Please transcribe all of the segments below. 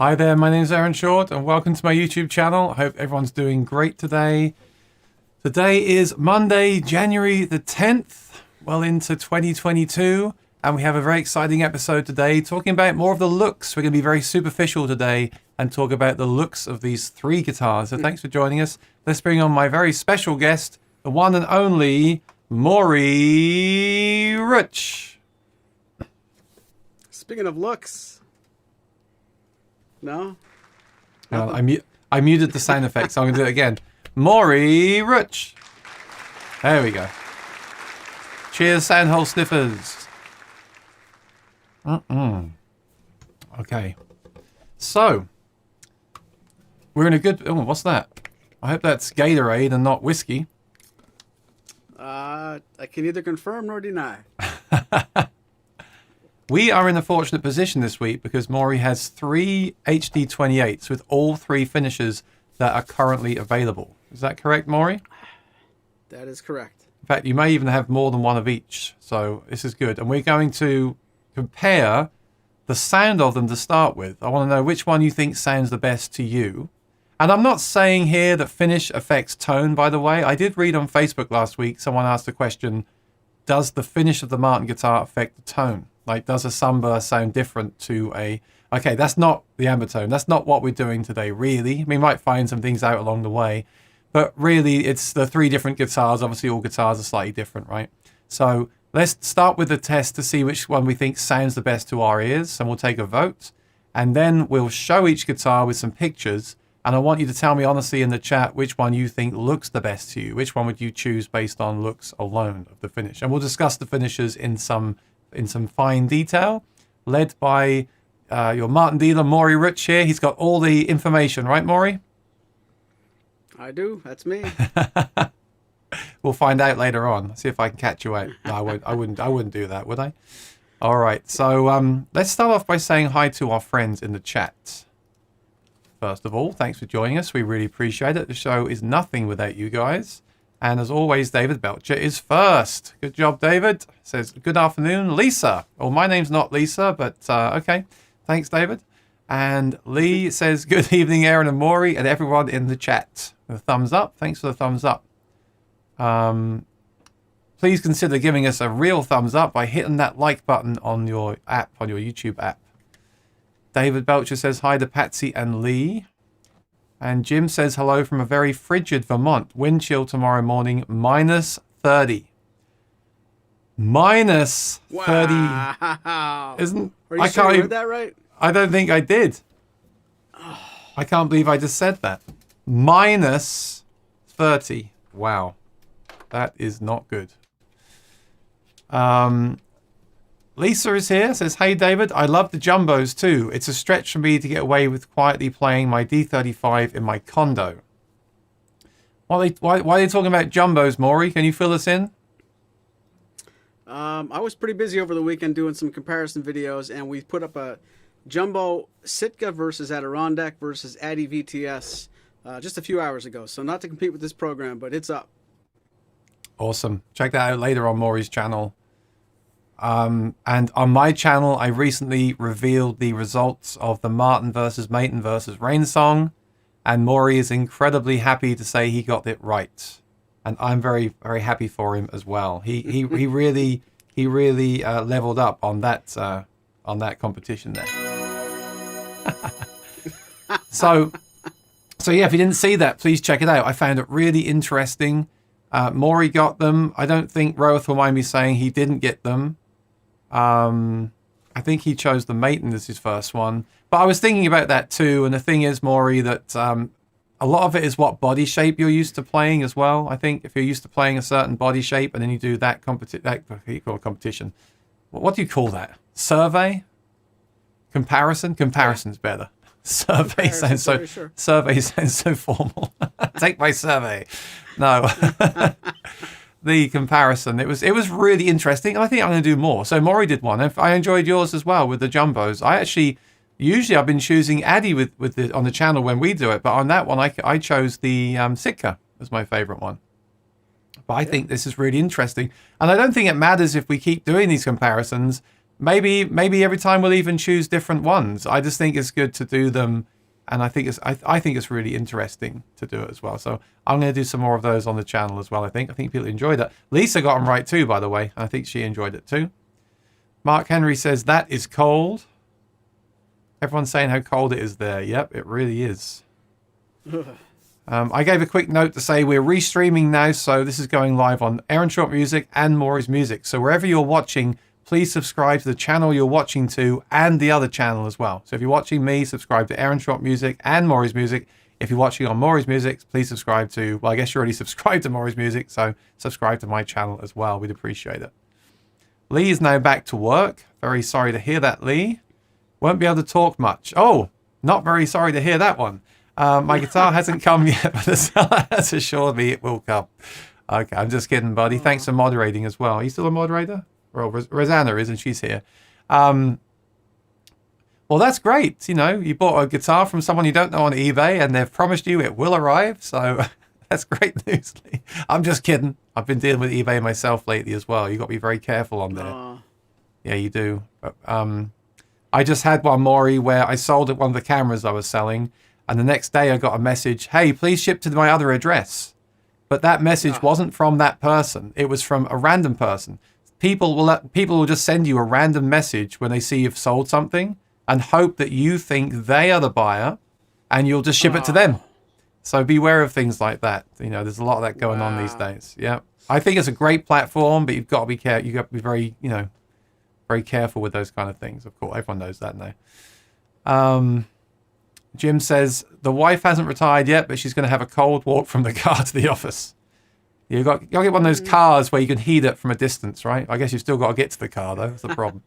Hi there, my name is Aaron Short and welcome to my YouTube channel. I hope everyone's doing great today. Today is Monday, January the 10th, well into 2022, and we have a very exciting episode today talking about more of the looks. We're going to be very superficial today and talk about the looks of these three guitars. So thanks for joining us. Let's bring on my very special guest, the one and only Maury Rich. Speaking of looks... No? Well, I muted the sound effects, so I'm going to do it again. Maury Rich. There we go. Cheers, soundhole sniffers. Okay. So, we're in a good... Oh, what's that? I hope that's Gatorade and not whiskey. I can neither confirm nor deny. We are in a fortunate position this week because Maury has 3 HD28s with all 3 finishes that are currently available. Is that correct, Maury? That is correct. In fact, you may even have more than one of each. So this is good. And we're going to compare the sound of them to start with. I want to know which one you think sounds the best to you. And I'm not saying here that finish affects tone, by the way. I did read on Facebook last week, someone asked the question, does the finish of the Matin guitar affect the tone? Like, does a Sunburst sound different to a... Okay, that's not the Ambetone. That's not what we're doing today, really. We might find some things out along the way. But really, it's the 3 different guitars. Obviously, all guitars are slightly different, right? So let's start with the test to see which one we think sounds the best to our ears. And we'll take a vote. And then we'll show each guitar with some pictures. And I want you to tell me honestly in the chat which one you think looks the best to you. Which one would you choose based on looks alone of the finish? And we'll discuss the finishes in some fine detail, led by your Matin dealer, Maury Rich here. He's got all the information, right, Maury? I do. That's me. We'll find out later on. See if I can catch you out. No, I wouldn't do that, would I? All right. So let's start off by saying hi to our friends in the chat. First of all, thanks for joining us. We really appreciate it. The show is nothing without you guys. And as always, David Belcher is first. Good job, David. Says, good afternoon, Lisa. Well, my name's not Lisa, but okay. Thanks, David. And Lee says, good evening, Aaron and Maury, and everyone in the chat. A thumbs up. Thanks for the thumbs up. Please consider giving us a real thumbs up by hitting that like button on your app, on your YouTube app. David Belcher says, hi to Patsy and Lee. And Jim says hello from a very frigid Vermont. Wind chill tomorrow morning, minus 30. Minus 30. Wow. Isn't... Are you sure you heard that right? I don't think I did. I can't believe I just said that. Minus 30. Wow. That is not good. Lisa is here, says, hey David, I love the jumbos too. It's a stretch for me to get away with quietly playing my D35 in my condo. Why are they talking about jumbos, Maury? Can you fill us in? I was pretty busy over the weekend doing some comparison videos, and we put up a jumbo Sitka versus Adirondack versus Addy VTS just a few hours ago. So not to compete with this program, but it's up. Awesome. Check that out later on Maury's channel. And on my channel, I recently revealed the results of the Matin versus Rainsong, and Maury is incredibly happy to say he got it right, and I'm very, very happy for him as well. He really leveled up on that competition there. so yeah, if you didn't see that, please check it out. I found it really interesting. Maury got them. I don't think Roeth will mind me saying he didn't get them. I think he chose the Matin as his first one. But I was thinking about that too. And the thing is, Maury, that a lot of it is what body shape you're used to playing as well. I think if you're used to playing a certain body shape and then you do that competition. What do you call that? Survey? Comparison? Comparison's better. Survey sounds so formal. Take my survey. No. The comparison. It was really interesting, and I think I'm going to do more. So Maury did one. I enjoyed yours as well with the jumbos. Usually I've been choosing Addy on the channel when we do it, but on that one I chose the Sitka as my favorite one. But I think this is really interesting, and I don't think it matters if we keep doing these comparisons maybe every time we'll even choose different ones. I just think it's good to do them, and I think it's really interesting to do it as well. So I'm going to do some more of those on the channel as well. I think people enjoy that. Lisa got them right too, by the way. I think she enjoyed it too. Mark Henry says that is cold. Everyone's saying how cold it is there. Yep, it really is. I gave a quick note to say we're restreaming now, so this is going live on Aaron Short Music and Maury's Music. So wherever you're watching, please subscribe to the channel you're watching to and the other channel as well. So if you're watching me, subscribe to Aaron Short Music and Maury's Music. If you're watching on Maury's Music, please subscribe to, well, I guess you already subscribed to Maury's Music, so subscribe to my channel as well. We'd appreciate it. Lee is now back to work. Very sorry to hear that, Lee. Won't be able to talk much. Oh, not very sorry to hear that one. My guitar hasn't come yet, but the seller has assured me it will come. Okay, I'm just kidding, buddy. Thanks for moderating as well. Are you still a moderator? Well, Rosanna is, and she's here. Well, that's great. You know, you bought a guitar from someone you don't know on eBay, and they've promised you it will arrive. So that's great news, Lee. I'm just kidding. I've been dealing with eBay myself lately as well. You've got to be very careful on there. Yeah, you do. But, I just had one, Maury, where I sold one of the cameras I was selling, and the next day I got a message, hey, please ship to my other address. But that message wasn't from that person. It was from a random person. People will just send you a random message when they see you've sold something and hope that you think they are the buyer, and you'll just ship it to them. So beware of things like that. You know, there's a lot of that going on these days. Yeah. I think it's a great platform, but you've got to be careful. You've got to be very, very careful with those kind of things. Of course, everyone knows that now. Jim says the wife hasn't retired yet, but she's going to have a cold walk from the car to the office. You got to get one of those cars where you can heat it from a distance, right? I guess you've still got to get to the car though. That's the problem.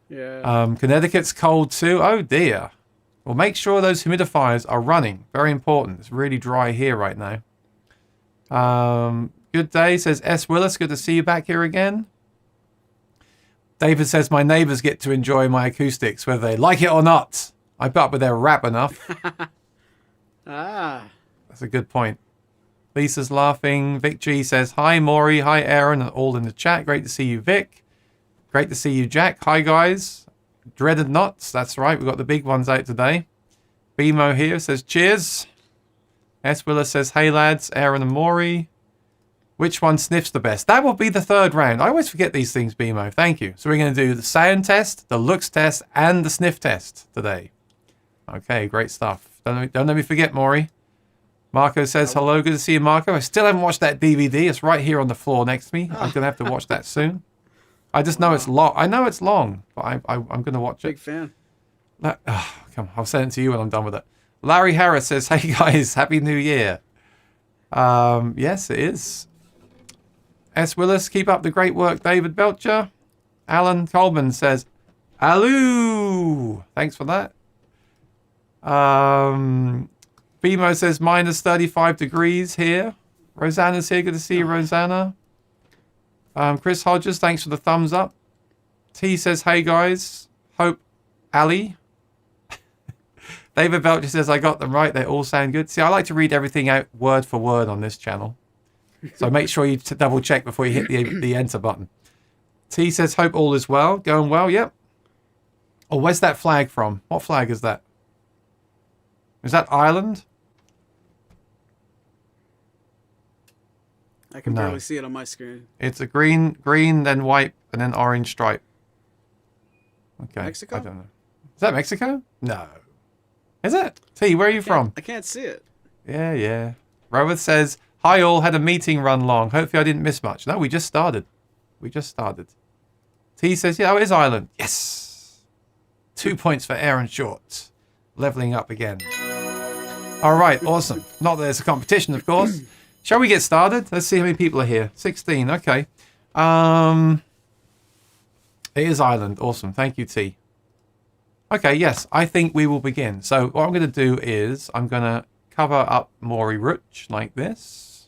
Yeah. Connecticut's cold too. Oh dear. Well, make sure those humidifiers are running. Very important. It's really dry here right now. Good day, says S. Willis. Good to see you back here again. David says my neighbors get to enjoy my acoustics, whether they like it or not. I put up with their rap enough. That's a good point. Lisa's laughing. Vic G says, hi, Maury. Hi, Aaron. And all in the chat. Great to see you, Vic. Great to see you, Jack. Hi, guys. Dreaded Knots. That's right. We've got the big ones out today. BMO here says, cheers. S. Willis says, hey, lads. Aaron and Maury. Which one sniffs the best? That will be the third round. I always forget these things, BMO. Thank you. So we're going to do the sound test, the looks test, and the sniff test today. Okay, great stuff. Don't let me forget, Maury. Marco says, hello. Good to see you, Marco. I still haven't watched that DVD. It's right here on the floor next to me. I'm going to have to watch that soon. I just know it's long. I know it's long, but I'm going to watch it. Big fan. Come on. I'll send it to you when I'm done with it. Larry Harris says, hey, guys. Happy New Year. Yes, it is. S. Willis, keep up the great work, David Belcher. Alan Coleman says, Aloo. Thanks for that. BMO says minus 35 degrees here. Rosanna's here. Good to see you, Rosanna. Chris Hodges, thanks for the thumbs up. T says, hey, guys. Hope Ali. David Belcher says, I got them right. They all sound good. See, I like to read everything out word for word on this channel. So make sure you double check before you hit the enter button. T says, hope all is well. Going well, yep. Oh, where's that flag from? What flag is that? Is that Ireland? I can barely see it on my screen. It's a green, then white, and then orange stripe. Okay. Mexico? I don't know. Is that Mexico? No. Is it? T, where are you from? I can't see it. Yeah. Robert says, hi all, had a meeting run long. Hopefully I didn't miss much. No, we just started. T says, yeah, it is Ireland. Yes. 2 points for Aaron Short. Leveling up again. All right, awesome. Not that it's a competition, of course. Shall we get started? Let's see how many people are here. 16, okay. It is Ireland. Awesome. Thank you, T. Okay, yes, I think we will begin. So what I'm going to do is I'm going to cover up Maury Rooch like this.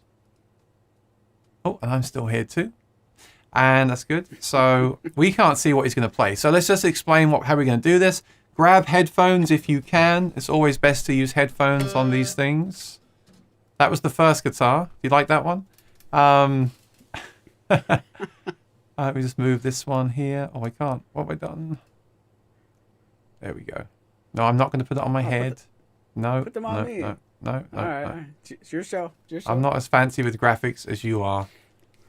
Oh, and I'm still here too. And that's good. So we can't see what he's going to play. So let's just explain how we're going to do this. Grab headphones if you can. It's always best to use headphones on these things. That was the first guitar. Do you like that one? Let me just move this one here. Oh, I can't. What have I done? There we go. No, I'm not going to put it on my head. No. Put them on me. No. All right. It's your show. I'm not as fancy with graphics as you are.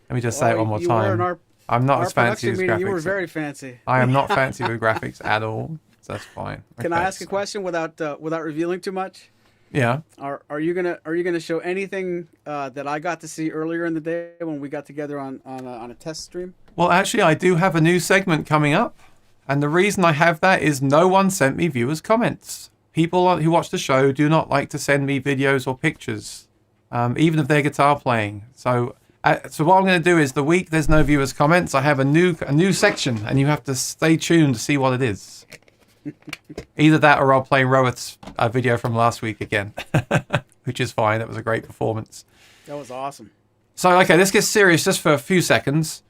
Let me just say it one more time. I'm not as fancy with graphics. You were very fancy. I am not fancy with graphics at all. So that's fine. Can I ask a question without revealing too much? Yeah. Are you gonna show anything that I got to see earlier in the day when we got together on a test stream? Well, actually, I do have a new segment coming up, and the reason I have that is no one sent me viewers' comments. People who watch the show do not like to send me videos or pictures, even if they're guitar playing. So what I'm going to do is the week there's no viewers' comments, I have a new section, and you have to stay tuned to see what it is. Either that or I'll play Rohit's video from last week again, which is fine. That was a great performance. That was awesome. So, okay, let's get serious just for a few seconds.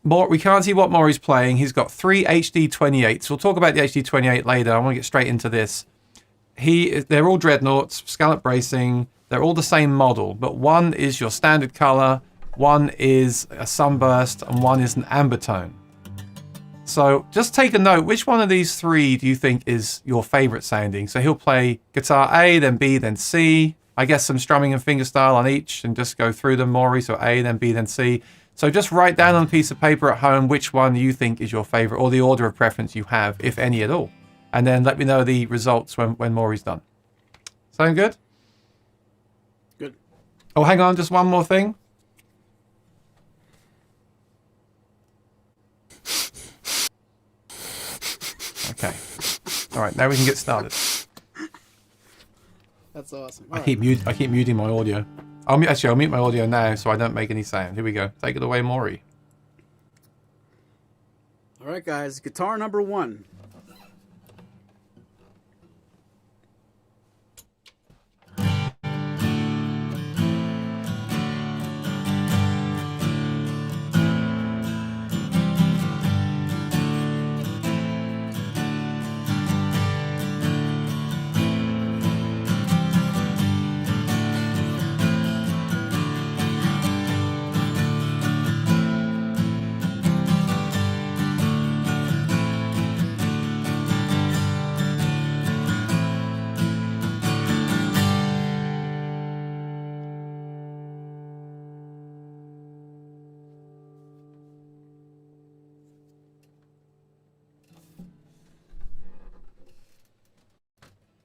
We can't see what Maury's playing. He's got 3 HD28s. We'll talk about the HD28 later. I want to get straight into this. They're all dreadnoughts, scallop bracing. They're all the same model, but one is your standard color, one is a Sunburst, and one is an Ambetone. So just take a note, which one of these three do you think is your favorite sounding? So he'll play guitar A, then B, then C. I guess some strumming and fingerstyle on each and just go through them, Maury. So A, then B, then C. So just write down on a piece of paper at home which one you think is your favorite or the order of preference you have, if any at all. And then let me know the results when Maury's done. Sound good? Good. Oh, hang on, just one more thing. Okay. All right, now we can get started. That's awesome. I keep muting my audio. I'll mute my audio now so I don't make any sound. Here we go. Take it away, Maury. All right, guys. Guitar number 1.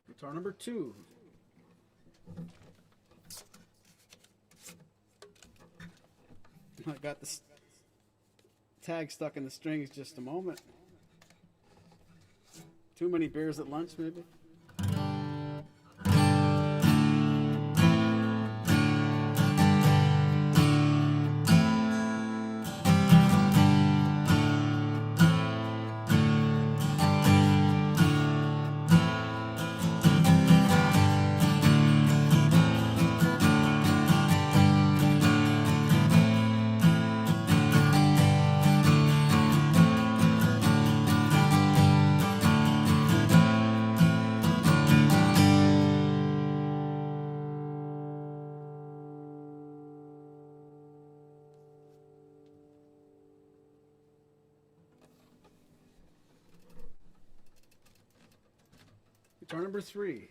Guitar number 2. I got this tag stuck in the strings just a moment. Too many beers at lunch, maybe? Guitar number 3.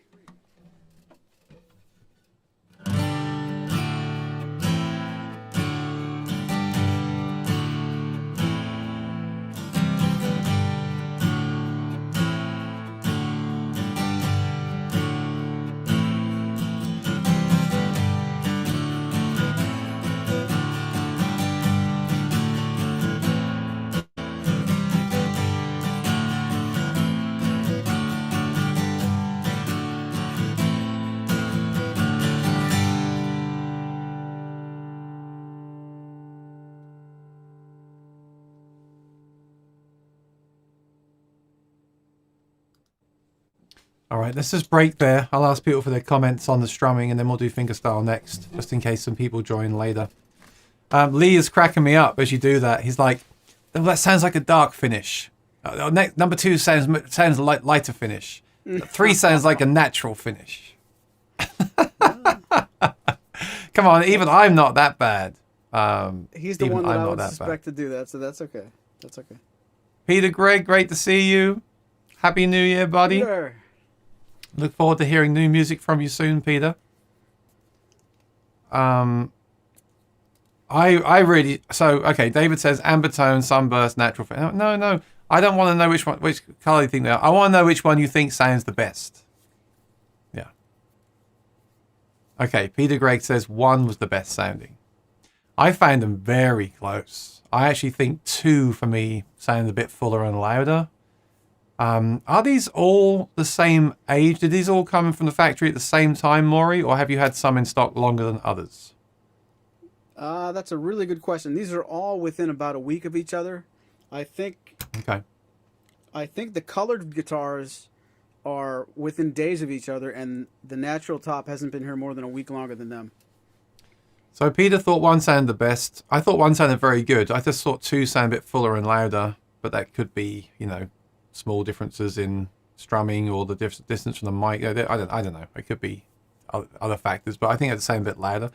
All right, let's just break there. I'll ask people for their comments on the strumming, and then we'll do fingerstyle next, just in case some people join later. Lee is cracking me up as you do that. He's like, oh, that sounds like a dark finish. Number 2 sounds like lighter finish. 3 sounds like a natural finish. Come on, even I'm not that bad. He's the even one that I'm I not would that suspect bad. to do that, so that's okay. That's okay. Peter Gregg, great to see you. Happy New Year, buddy. Peter. Look forward to hearing new music from you soon, Peter. I really okay. David says Ambetone, Sunburst, Natural. No. I don't want to know which color you think they are. I want to know which one you think sounds the best. Yeah. Okay. Peter Gregg says 1 was the best sounding. I found them very close. I actually think 2 for me sound a bit fuller and louder. Are these all the same age? Did these all come from the factory at the same time, Maury, or have you had some in stock longer than others? That's a really good question. These are all within about a week of each other. I think the colored guitars are within days of each other, and the natural top hasn't been here more than a week longer than them. So Peter thought 1 sounded the best. I thought 1 sounded very good. I just thought 2 sounded a bit fuller and louder, but that could be, small differences in strumming or the distance from the mic. I don't know. It could be other factors, but I think it's sound a bit louder.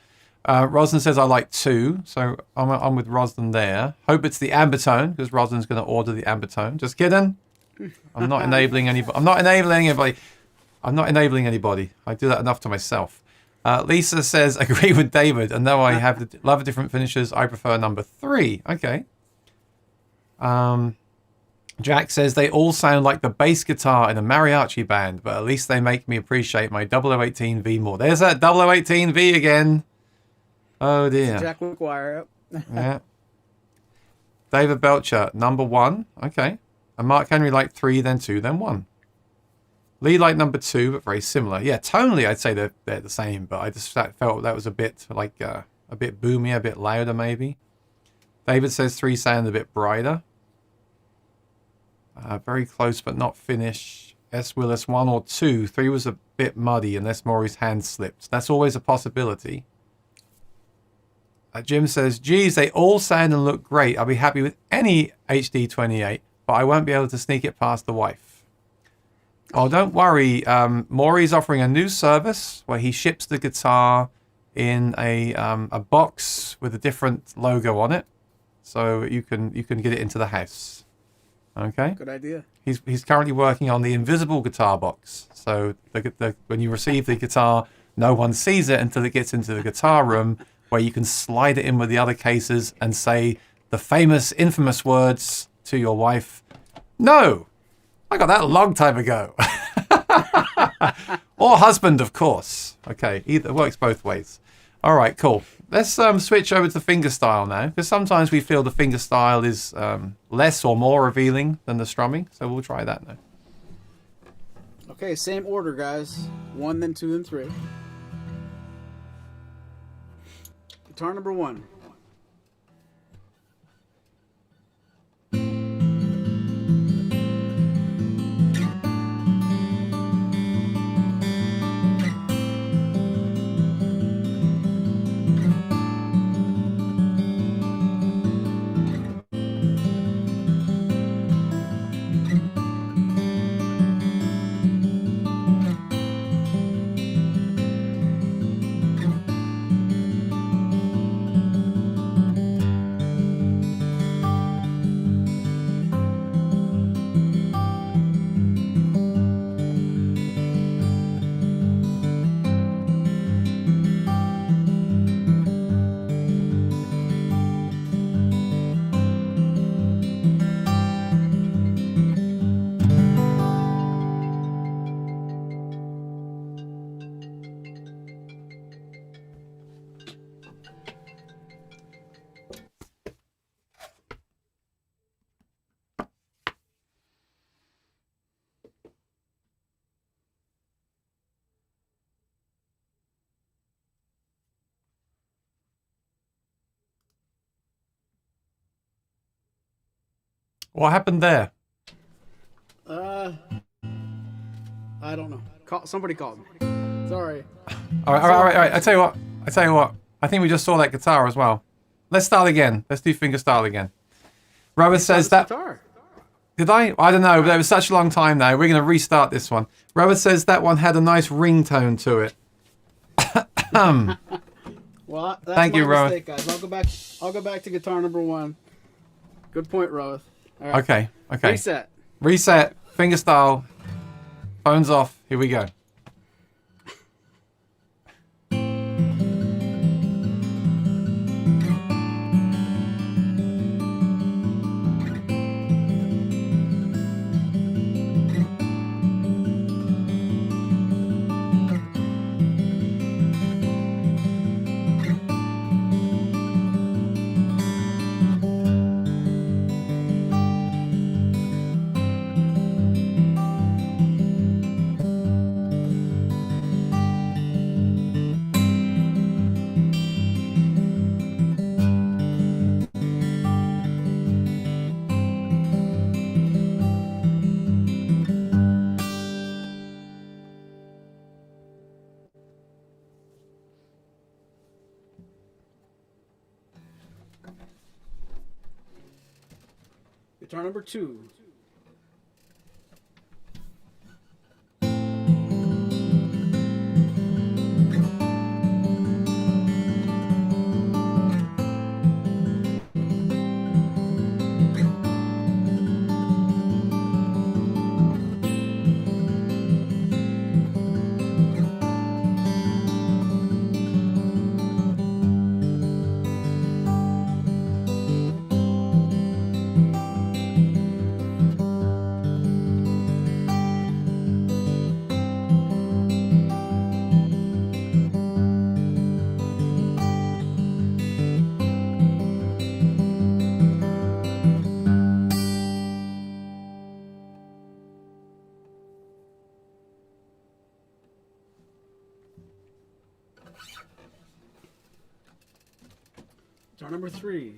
Roslan says I like 2, so I'm with Roslan there. Hope it's the Ambetone, because Roslan's going to order the Ambetone. Just kidding. I'm not enabling anybody. I'm not enabling anybody. I do that enough to myself. Lisa says agree with David, and though I love different finishes, I prefer number 3. Okay. Jack says they all sound like the bass guitar in a mariachi band, but at least they make me appreciate my 0018V more. There's that 0018V again. Oh dear. Jack McGuire. Yeah. David Belcher, number 1. Okay. And Mark Henry like 3, then 2, then 1. Lee like number 2, but very similar. Yeah, tonally I'd say they're the same, but I just felt that was a bit like a bit boomy, a bit louder maybe. David says 3 sound a bit brighter. Very close, but not finish. S. Willis 1 or 2. 3 was a bit muddy unless Maury's hand slipped. That's always a possibility. Jim says, geez, they all sound and look great. I'll be happy with any HD28, but I won't be able to sneak it past the wife. Oh, don't worry. Maury's offering a new service where he ships the guitar in a box with a different logo on it, so you can get it into the house. Okay. Good idea. He's currently working on the invisible guitar box. So when you receive the guitar, no one sees it until it gets into the guitar room, where you can slide it in with the other cases and say the famous, infamous words to your wife. No, I got that a long time ago. Or husband, of course. Okay, either works both ways. All right, cool. Let's switch over to fingerstyle now, because sometimes we feel the fingerstyle is less or more revealing than the strumming. So we'll try that now. Okay, same order, guys. 1, then 2, then 3. Guitar number 1. What happened there? I don't know. Somebody called me. Sorry. All right. I tell you what. I think we just saw that guitar as well. Let's start again. Let's do fingerstyle again. Robert says that. Guitar. Did I? I don't know, but it was such a long time now. We're going to restart this one. Robert says that one had a nice ringtone to it. Well, that's Thank you, my Rowan. mistake, guys. I'll go back to guitar number 1. Good point, Rowan. All right. Okay. Reset. Fingerstyle. Phones off. Here we go. Guitar number 2. Guitar number 3.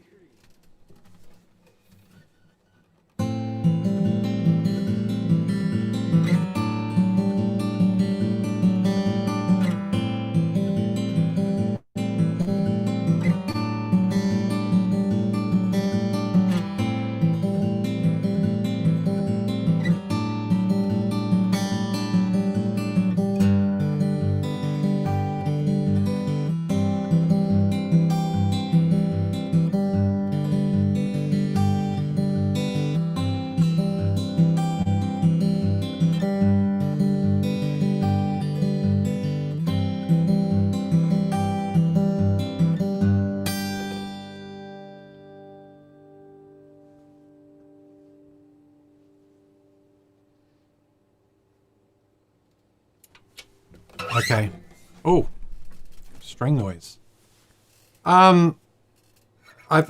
Okay. Oh, string noise. I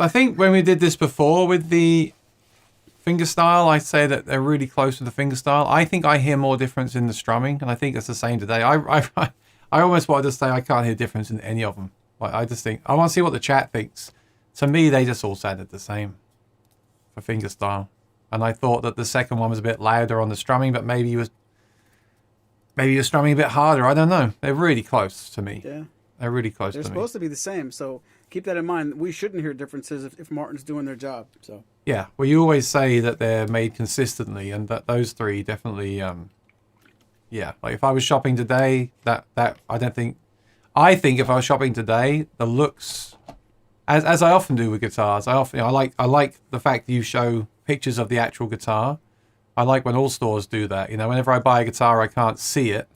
think when we did this before with the fingerstyle, I say that they're really close to the fingerstyle. I think I hear more difference in the strumming, and I think it's the same today. I almost wanted to say I can't hear difference in any of them. Like, I just think I want to see what the chat thinks. To me, they just all sounded the same for fingerstyle, and I thought that the second one was a bit louder on the strumming, but maybe you're strumming a bit harder. I don't know. They're really close to me. Yeah. They're really close They're to me. supposed to be the same, so keep that in mind. We shouldn't hear differences if Martin's doing their job. So Yeah, well, you always say that they're made consistently, and that those three definitely, yeah. Like if I was shopping today, that I think if I was shopping today, the looks, as I often do with guitars, I like the fact that you show pictures of the actual guitar. I like when all stores do that. You know, whenever I buy a guitar, I can't see it.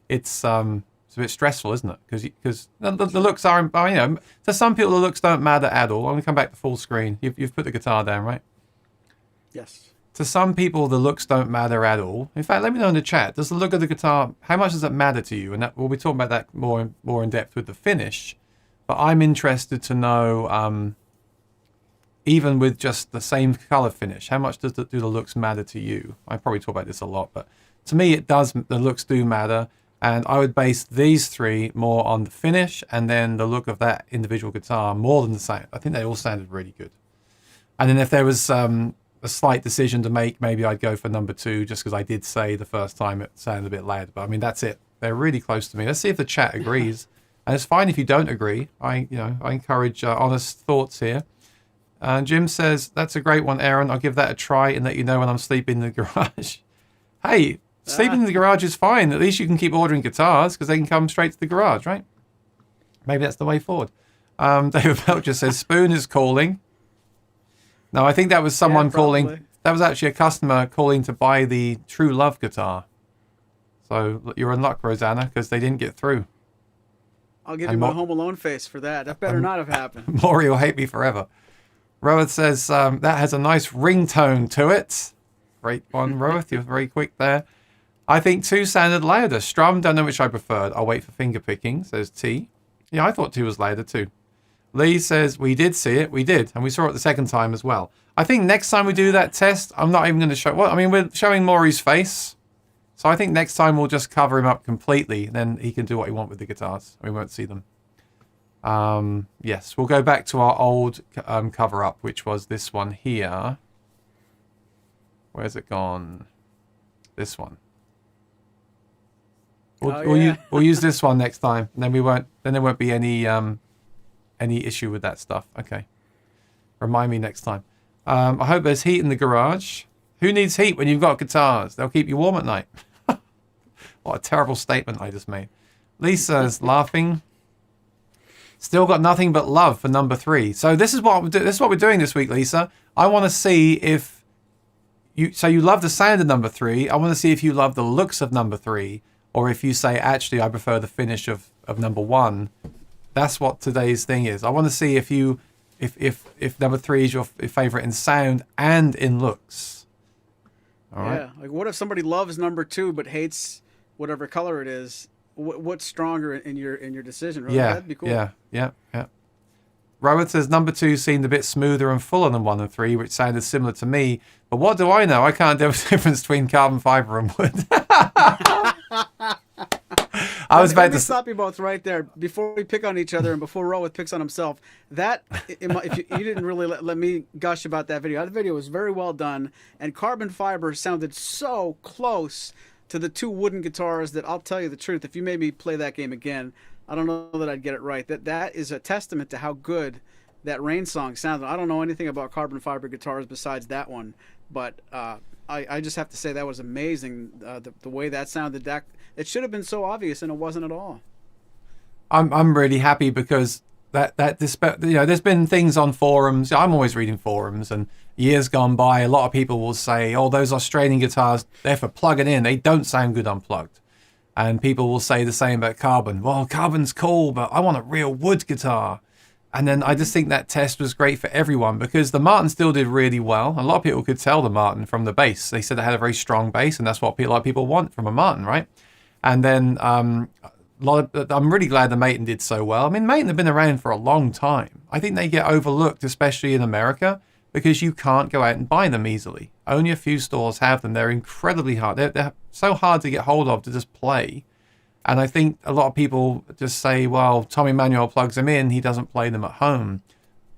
It's a bit stressful, isn't it? Because the looks are, you know, to some people the looks don't matter at all. I'm gonna come back to full screen. You've put the guitar down, right? yes. To some people the looks don't matter at all. In fact, let me know in the chat. Does the look of the guitar, how much does it matter to you? And we'll be talking about that more in depth with the finish. But I'm interested to know, even with just the same color finish, how much do the looks matter to you? I probably talk about this a lot, but to me it does. The looks do matter. And I would base these three more on the finish and then the look of that individual guitar more than the sound. I think they all sounded really good. And then if there was a slight decision to make, maybe I'd go for number 2 just because I did say the first time it sounded a bit loud. But I mean, that's it. They're really close to me. Let's see if the chat agrees. And it's fine if you don't agree. I encourage honest thoughts here. Jim says, that's a great one, Aaron. I'll give that a try and let you know when I'm sleeping in the garage. Hey, sleeping in the garage is fine. At least you can keep ordering guitars because they can come straight to the garage, right? Maybe that's the way forward. David Belcher says, Spoon is calling. No, I think that was someone calling. That was actually a customer calling to buy the True Love guitar. So you're in luck, Rosanna, because they didn't get through. I'll give you my Home Alone face for that. That better not have happened. Maury will hate me forever. Roeth says, that has a nice ringtone to it. Great one, Roeth. You're very quick there. I think 2 sounded louder. Strum, don't know which I preferred. I'll wait for finger picking, says T. Yeah, I thought 2 was louder too. Lee says, we did see it. We did. And we saw it the second time as well. I think next time we do that test, I'm not even going to show... Well, I mean, we're showing Maury's face. So I think next time we'll just cover him up completely. Then he can do what he wants with the guitars. We won't see them. Yes, we'll go back to our old cover-up, which was this one here. Where's it gone? This one. We'll use this one next time. And then we won't. Then there won't be any issue with that stuff. Okay. Remind me next time. I hope there's heat in the garage. Who needs heat when you've got guitars? They'll keep you warm at night. What a terrible statement I just made. Lisa's laughing. Still got nothing but love for number 3. So this is what we're doing this week, Lisa. I want to see if you love the sound of number 3. I want to see if you love the looks of number 3, or if you say actually I prefer the finish of number 1. That's what today's thing is. I want to see if number 3 is your favorite in sound and in looks. All right. Yeah. Like, what if somebody loves number 2 but hates whatever color it is? What's stronger in your decision? Right? Yeah. That'd be cool. Yeah. Robert says number 2 seemed a bit smoother and fuller than 1 and 3, which sounded similar to me. But what do I know? I can't tell the difference between carbon fiber and wood. Let me stop you both right there before we pick on each other and before Roeth picks on himself. That, if you didn't really let me gush about that video. That video was very well done, and carbon fiber sounded so close to the 2 wooden guitars that I'll tell you the truth. If you made me play that game again, I don't know that I'd get it right. That is a testament to how good that Rainsong sounded. I don't know anything about carbon fiber guitars besides that one, but I just have to say that was amazing. The way that sounded, it should have been so obvious, and it wasn't at all. I'm really happy because there's been things on forums. I'm always reading forums, and years gone by, a lot of people will say, "Oh, those Australian guitars, they're for plugging in. They don't sound good unplugged." And people will say the same about carbon. Well, carbon's cool, but I want a real wood guitar. And then I just think that test was great for everyone because the Matin still did really well. A lot of people could tell the Matin from the bass. They said it had a very strong bass, and that's what a lot of people want from a Matin, right? And then I'm really glad the Matin did so well. I mean, Matin have been around for a long time. I think they get overlooked, especially in America, because you can't go out and buy them easily. Only a few stores have them. They're incredibly hard. They're so hard to get hold of to just play. And I think a lot of people just say, well, Tommy Manuel plugs them in. He doesn't play them at home.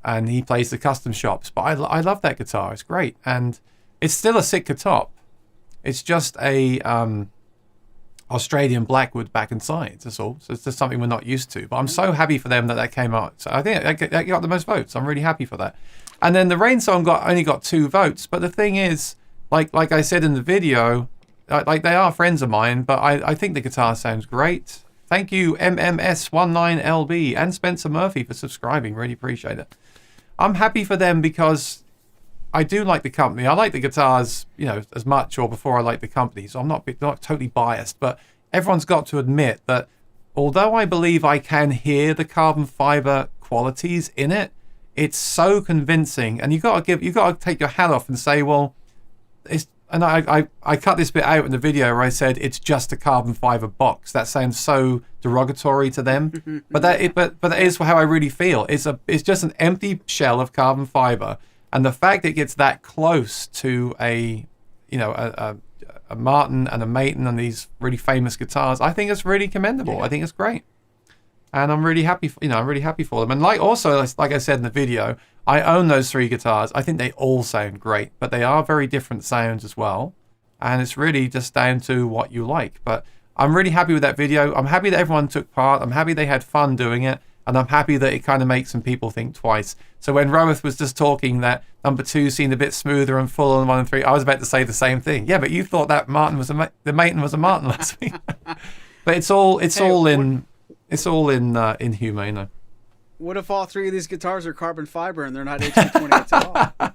And he plays the custom shops. But I love that guitar. It's great. And it's still a Sitka top. It's just a Australian Blackwood back and sides. That's all. So it's just something we're not used to. But I'm so happy for them that came out. So I think that got the most votes. I'm really happy for that. And then the Rainsong only got 2 votes. But the thing is, like I said in the video, like they are friends of mine, but I think the guitar sounds great. Thank you, MMS19LB and Spencer Murphy for subscribing. Really appreciate it. I'm happy for them because I do like the company. I like the guitars, as much or before I like the company. So I'm not totally biased, but everyone's got to admit that although I believe I can hear the carbon fiber qualities in it, it's so convincing. And you got to take your hat off and say, well, it's. And I cut this bit out in the video where I said it's just a carbon fiber box. That sounds so derogatory to them, but that is how I really feel. It's just an empty shell of carbon fiber, and the fact it gets that close to a Matin and a Matin and these really famous guitars, I think it's really commendable. Yeah. I think it's great, and I'm really happy. I'm really happy for them. And like I said in the video, I own those 3 guitars. I think they all sound great, but they are very different sounds as well. And it's really just down to what you like. But I'm really happy with that video. I'm happy that everyone took part. I'm happy they had fun doing it. And I'm happy that it kind of makes some people think twice. So when Roeth was just talking that number 2 seemed a bit smoother and fuller than 1 and 3, I was about to say the same thing. Yeah, but you thought that the Matin was a Matin last week. But it's all in It's all in Humano. What if all three of these guitars are carbon fiber and they're not HP28s at all?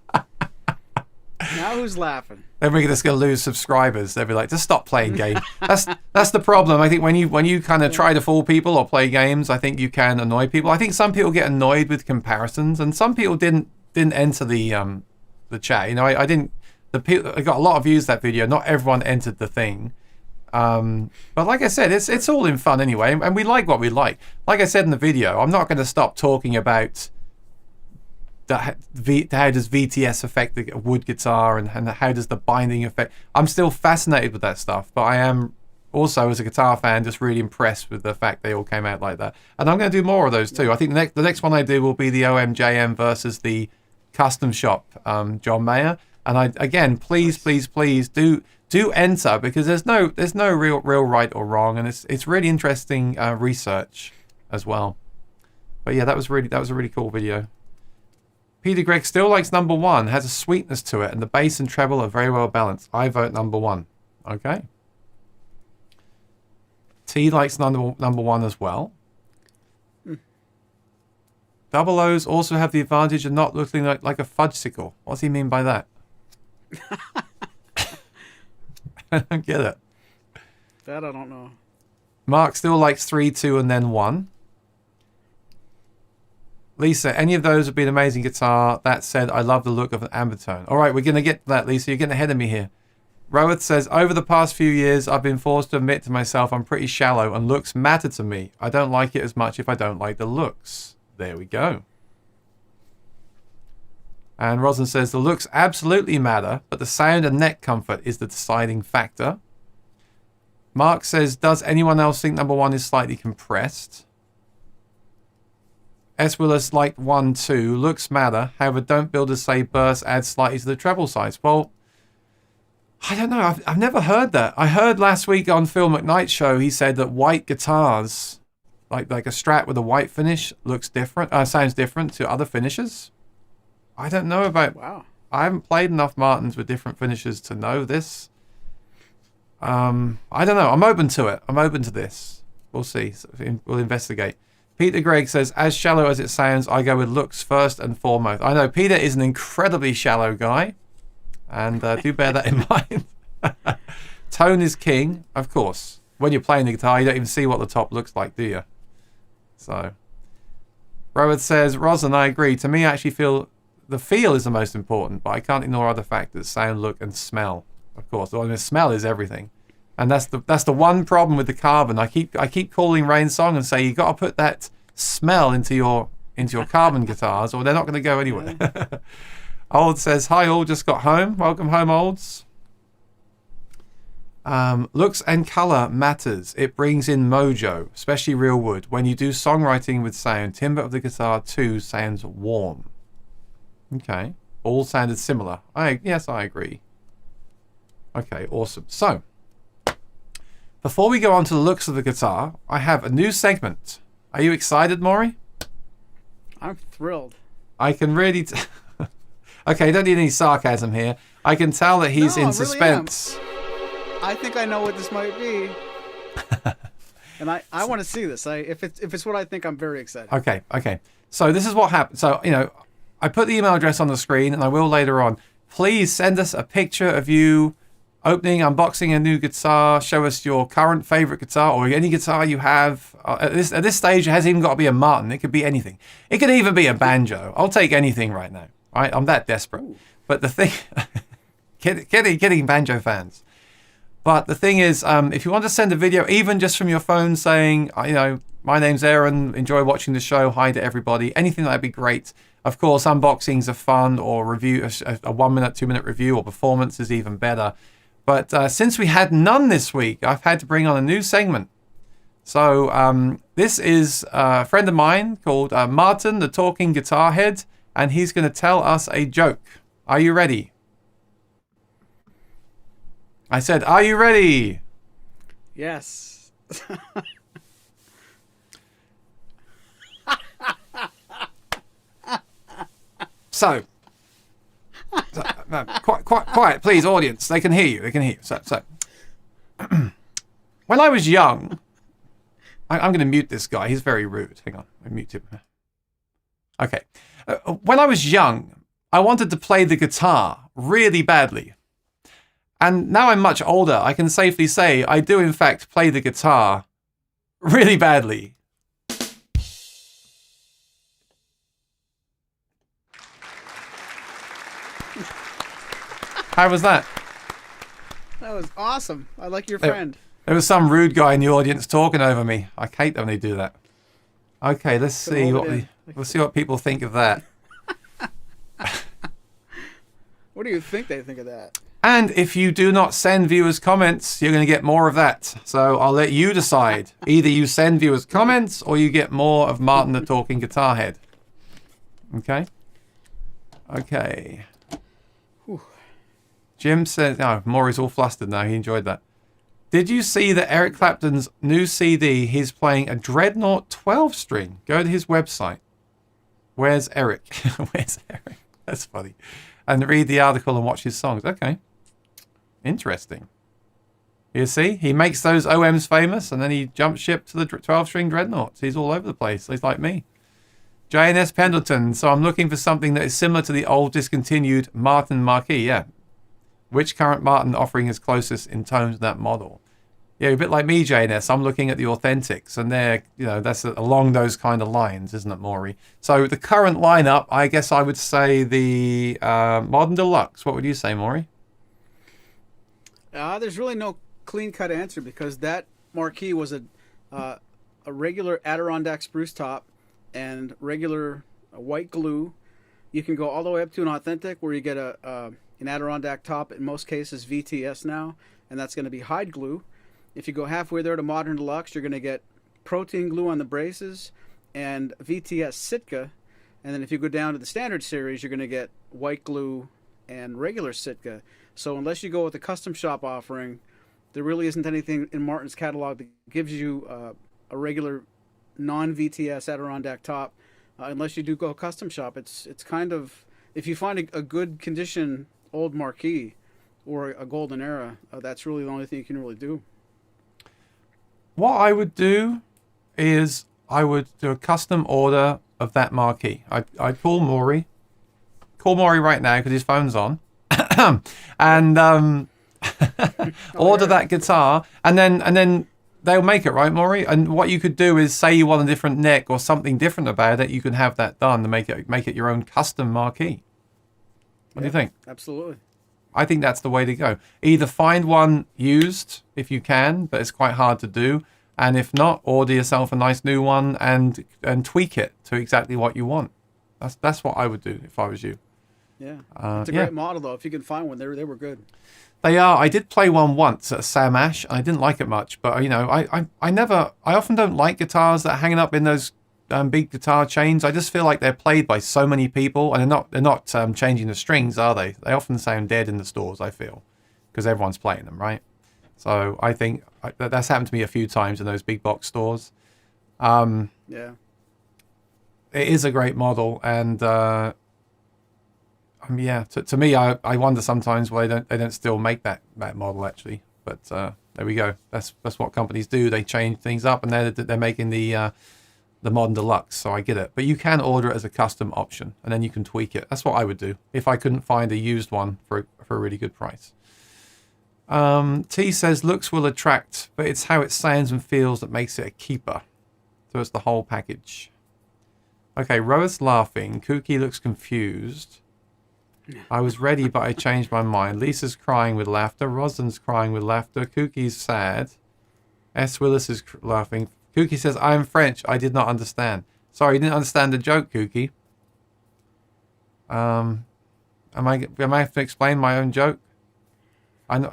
Now who's laughing? Then we're just going to lose subscribers. They'll be like, just stop playing games. That's the problem. I think when you kind of try to fool people or play games, I think you can annoy people. I think some people get annoyed with comparisons, and some people didn't enter the chat. You know, I didn't. I got a lot of views that video. Not everyone entered the thing. But like I said, it's all in fun anyway, and we like what we like. Like I said in the video, I'm not going to stop talking about how does VTS affect the wood guitar, and how does the binding affect. I'm still fascinated with that stuff, but I am also, as a guitar fan, just really impressed with the fact they all came out like that. And I'm going to do more of those too. I think the next one I do will be the OMJM versus the Custom Shop John Mayer. And please do enter, because there's no real right or wrong, and it's really interesting research as well. But yeah, that was a really cool video. Peter Gregg still likes number one, has a sweetness to it, and the bass and treble are very well balanced. I vote number one. Okay. T likes number one as well. Double O's also have the advantage of not looking like a fudgesicle. What does he mean by that? I don't get it. That I don't know. Mark still likes 3, 2, and then 1. Lisa, any of those would be an amazing guitar. That said, I love the look of an Ambetone. All right, we're going to get to that, Lisa. You're getting ahead of me here. Rowath says, over the past few years, I've been forced to admit to myself I'm pretty shallow, and looks matter to me. I don't like it as much if I don't like the looks. There we go. And Rosin says, the looks absolutely matter, but the sound and neck comfort is the deciding factor. Mark says, does anyone else think number one is slightly compressed? S. Willis liked 1, 2. Looks matter. However, don't builders say burst adds slightly to the treble size? Well, I don't know. I've never heard that. I heard last week on Phil McKnight's show, he said that white guitars, like a Strat with a white finish, looks different. Sounds different to other finishes. I don't know about. Wow. I haven't played enough Martins with different finishes to know this. I don't know. I'm open to it. I'm open to this. We'll see. We'll investigate. Peter Gregg says, as shallow as it sounds, I go with looks first and foremost. I know Peter is an incredibly shallow guy, and do bear that in mind. Tone is king, of course. When you're playing the guitar, you don't even see what the top looks like, do you? So, Rowan says, Ros and I agree. To me, I actually feel the feel is the most important, but I can't ignore other factors: sound, look, and smell. Of course, the smell is everything. And that's the one problem with the carbon. I keep calling Rainsong and say you got to put that smell into your carbon guitars, or they're not going to go anywhere. Old says, hi all, just got home. Welcome home, Olds. Looks and color matters. It brings in mojo, especially real wood. When you do songwriting with sound, timbre of the guitar too sounds warm. Okay, all sounded similar. Yes, I agree. Okay, awesome. So, before we go on to the looks of the guitar, I have a new segment. Are you excited, Maury? I'm thrilled. I can really... Okay, don't need any sarcasm here. I can tell that he's in suspense. Really I think I know what this might be. And I want to see this. If it's what I think, I'm very excited. Okay. So this is what happened. So, I put the email address on the screen, and I will later on. Please send us a picture of you opening, unboxing a new guitar. Show us your current favorite guitar, or any guitar you have. At this stage, it hasn't even got to be a Martin. It could be anything. It could even be a banjo. I'll take anything right now. Right? I'm that desperate. Ooh. But the thing, kidding banjo fans. But the thing is, if you want to send a video, even just from your phone, saying, my name's Aaron, enjoy watching the show, hi to everybody, anything that'd be great. Of course, unboxings are fun, or review, a 1-minute, 2-minute review, or performance is even better. But since we had none this week, I've had to bring on a new segment. So this is a friend of mine called Matin, the Talking Guitar Head, and he's going to tell us a joke. Are you ready? I said, are you ready? Yes. So quiet, please, audience. They can hear you. So when I was young, I'm going to mute this guy. He's very rude. Hang on. I mute him. Okay. When I was young, I wanted to play the guitar really badly. And now I'm much older, I can safely say I do in fact play the guitar really badly. How was that? That was awesome. I like your friend. There was some rude guy in the audience talking over me. I hate when they do that. Okay, let's see we'll see what people think of that. What do you think they think of that? And if you do not send viewers comments, you're going to get more of that. So I'll let you decide. Either you send viewers comments or you get more of Martin the Talking Guitar Head. Okay? Okay. Whew. Jim says, oh, Maury's all flustered now. He enjoyed that. Did you see that Eric Clapton's new CD, he's playing a Dreadnought 12-string? Go to his website. Where's Eric? Where's Eric? That's funny. And read the article and watch his songs. Okay. Interesting. You see, he makes those OMs famous and then he jumps ship to the 12-string Dreadnoughts. He's all over the place. He's like me. JNS Pendleton. So I'm looking for something that is similar to the old discontinued Matin marquee. Yeah. Which current Matin offering is closest in tone to that model? Yeah, a bit like me, JNS. I'm looking at the Authentics, and they're, that's along those kind of lines, isn't it, Maury? So the current lineup, I guess I would say the Modern Deluxe. What would you say, Maury? There's really no clean-cut answer because that marquee was a regular Adirondack spruce top and regular white glue. You can go all the way up to an Authentic where you get an Adirondack top, in most cases VTS now, and that's going to be hide glue. If you go halfway there to Modern Deluxe, you're going to get protein glue on the braces and VTS Sitka. And then if you go down to the standard series, you're going to get white glue and regular Sitka. So unless you go with the custom shop offering, there really isn't anything in Martin's catalog that gives you a regular non-VTS Adirondack top. Unless you do go custom shop, it's kind of, if you find a good condition old marquee or a golden era, that's really the only thing you can really do. What I would do is I would do a custom order of that marquee. I'd call Maury. Call Maury right now because his phone's on. And order that guitar. And then they'll make it, right, Maury? And what you could do is say you want a different neck or something different about it. You can have that done to make it your own custom marquee. What do you think? Absolutely. I think that's the way to go. Either find one used if you can, but it's quite hard to do. And if not, order yourself a nice new one and tweak it to exactly what you want. That's what I would do if I was you. Yeah, it's a great model though. If you can find one, they were good. They are. I did play one once at Sam Ash. I didn't like it much, but I often don't like guitars that are hanging up in those big guitar chains. I just feel like they're played by so many people, and they're not changing the strings, are they? They often sound dead in the stores, I feel, because everyone's playing them, right? So I think that's happened to me a few times in those big box stores. Yeah, it is a great model, and to me, I wonder sometimes why they don't still make that model actually. But there we go. That's what companies do. They change things up, and they're making the Modern Deluxe, so I get it. But you can order it as a custom option, and then you can tweak it. That's what I would do if I couldn't find a used one for a really good price. T says, looks will attract, but it's how it sounds and feels that makes it a keeper. So it's the whole package. Okay, Roa's laughing. Kooky looks confused. I was ready, but I changed my mind. Lisa's crying with laughter. Rosalind's crying with laughter. Kookie's sad. S. Willis is laughing. Kooky says, I am French. I did not understand. Sorry, you didn't understand the joke, Kooky. Am I have to explain my own joke?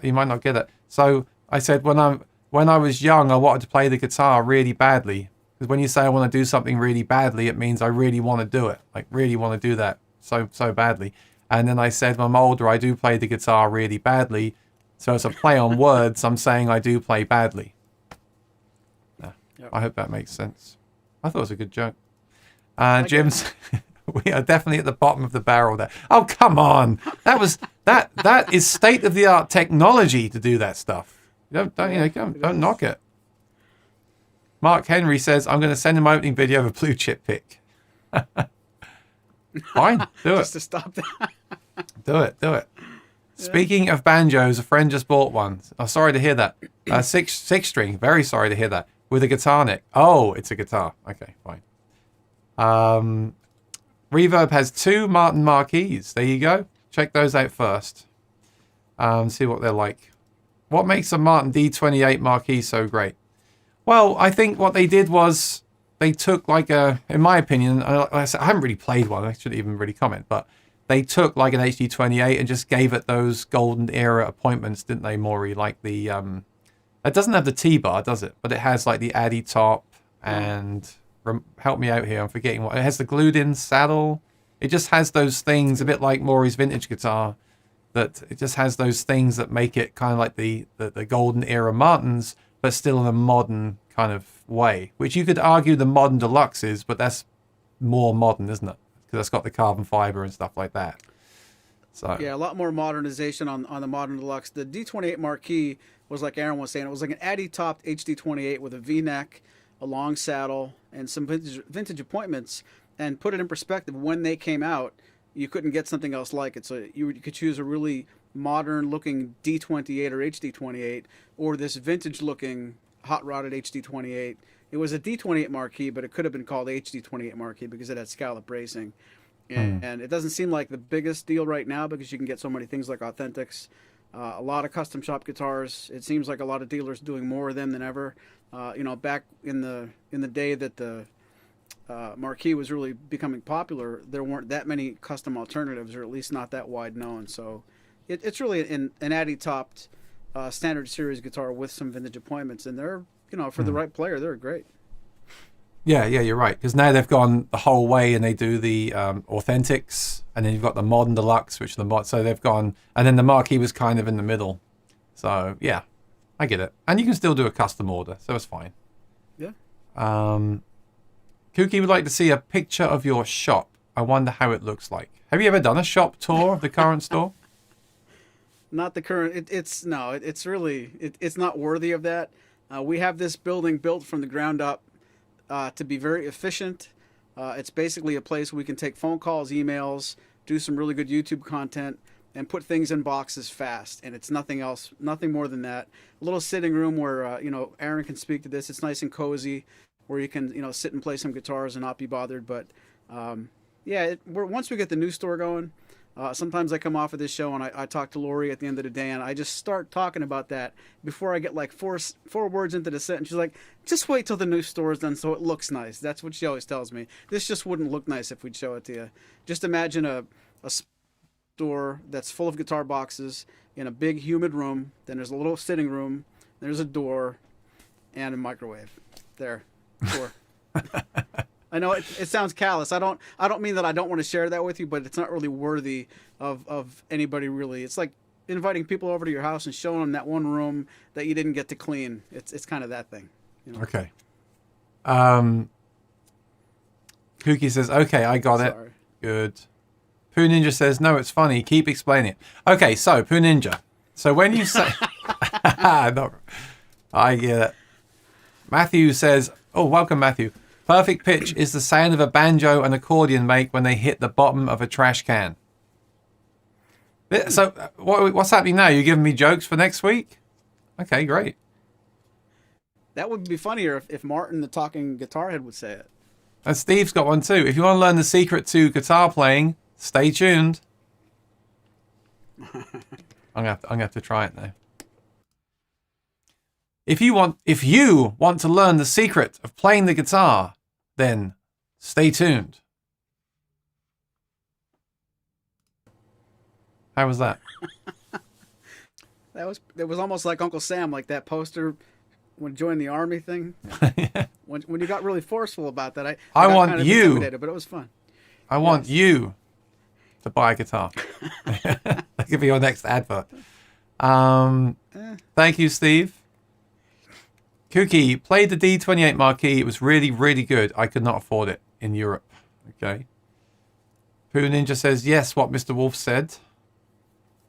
You might not get it. So I said when I was young, I wanted to play the guitar really badly. Because when you say I want to do something really badly, it means I really want to do it. Like really want to do that so badly. And then I said when I'm older, I do play the guitar really badly. So as a play on words, I'm saying I do play badly. Yep. I hope that makes sense. I thought it was a good joke. Jim's, we are definitely at the bottom of the barrel there. Oh, come on. That is state-of-the-art technology to do that stuff. Don't knock it. Mark Henry says, I'm going to send him my opening video of a blue chip pick. Fine, do it. Just to stop that. Do it. Speaking of banjos, a friend just bought one. Oh, sorry to hear that. Six string. Very sorry to hear that. With a guitar neck. Oh, it's a guitar. Okay, fine. Reverb has 2 Matin marquees. There you go. Check those out first. See what they're like. What makes a Matin D28 marquee so great? Well, I think what they did was they took like in my opinion, I haven't really played one. I shouldn't even really comment, but they took like an HD28 and just gave it those golden era appointments, didn't they, Maury? Like the, it doesn't have the T-bar, does it? But it has like the Addy top and, help me out here, I'm forgetting what, it has the glued in saddle. It just has those things, a bit like Maury's vintage guitar, that it just has those things that make it kind of like the golden era Martins, but still in a modern kind of way, which you could argue the modern deluxe is, but that's more modern, isn't it? Because it's got the carbon fiber and stuff like that. So yeah, a lot more modernization on the modern deluxe. The D28 marquee was like Aaron was saying, it was like an Addy topped HD28 with a V-neck, a long saddle, and some vintage appointments. And put it in perspective, when they came out, you couldn't get something else like it. So you could choose a really modern looking D28 or HD28, or this vintage looking hot rodded HD28. It was a D28 marquee, but it could have been called HD28 marquee because it had scallop bracing. And it doesn't seem like the biggest deal right now because you can get so many things like Authentics, a lot of custom shop guitars. It seems like a lot of dealers doing more of them than ever. Back in the day that the marquee was really becoming popular, there weren't that many custom alternatives, or at least not that wide known. So it's really an Addy topped standard series guitar with some vintage appointments, and they're for the right player, they're great. Yeah, you're right. Because now they've gone the whole way and they do the Authentics, and then you've got the modern deluxe, which the so they've gone, and then the marquee was kind of in the middle. So yeah, I get it, and you can still do a custom order, so it's fine. Yeah. Kooky would like to see a picture of your shop. I wonder how it looks like. Have you ever done a shop tour of the current store? Not the current. It's not worthy of that. We have this building built from the ground up to be very efficient. It's basically a place we can take phone calls, emails, do some really good YouTube content, and put things in boxes fast. And it's nothing else, nothing more than that. A little sitting room where Aaron can speak to this. It's nice and cozy, where you can sit and play some guitars and not be bothered. But once we get the new store going, sometimes I come off of this show and I talk to Lori at the end of the day, and I just start talking about that before I get like four words into the sentence. She's like, just wait till the new store is done so it looks nice. That's what she always tells me. This just wouldn't look nice if we'd show it to you. Just imagine a store that's full of guitar boxes in a big humid room. Then there's a little sitting room. There's a door and a microwave. There. Sure. I know it sounds callous. I don't mean that I don't want to share that with you, but it's not really worthy of anybody really. It's like inviting people over to your house and showing them that one room that you didn't get to clean. It's kind of that thing. Okay. Kooky says, okay, I got it. Good. Poo Ninja says, no, it's funny. Keep explaining it. Okay, so Poo Ninja. So when you say... no, I get it. Matthew says, oh, welcome, Matthew. Perfect pitch is the sound of a banjo and accordion make when they hit the bottom of a trash can. So what's happening now? You giving me jokes for next week? Okay, great. That would be funnier if Martin, the talking guitar head, would say it. And Steve's got one too. If you want to learn the secret to guitar playing, stay tuned. I'm gonna have to try it now. If you want to learn the secret of playing the guitar, then stay tuned. How was that? That was almost like Uncle Sam, like that poster when he joined the army thing. Yeah. When you got really forceful about that, I got want kind of you. intimidated, but it was fun. I want you to buy a guitar. That could be your next advert. Thank you, Steve. Kooky, played the D28 marquee. It was really, really good. I could not afford it in Europe. Okay. Poo Ninja says, yes, what Mr. Wolf said.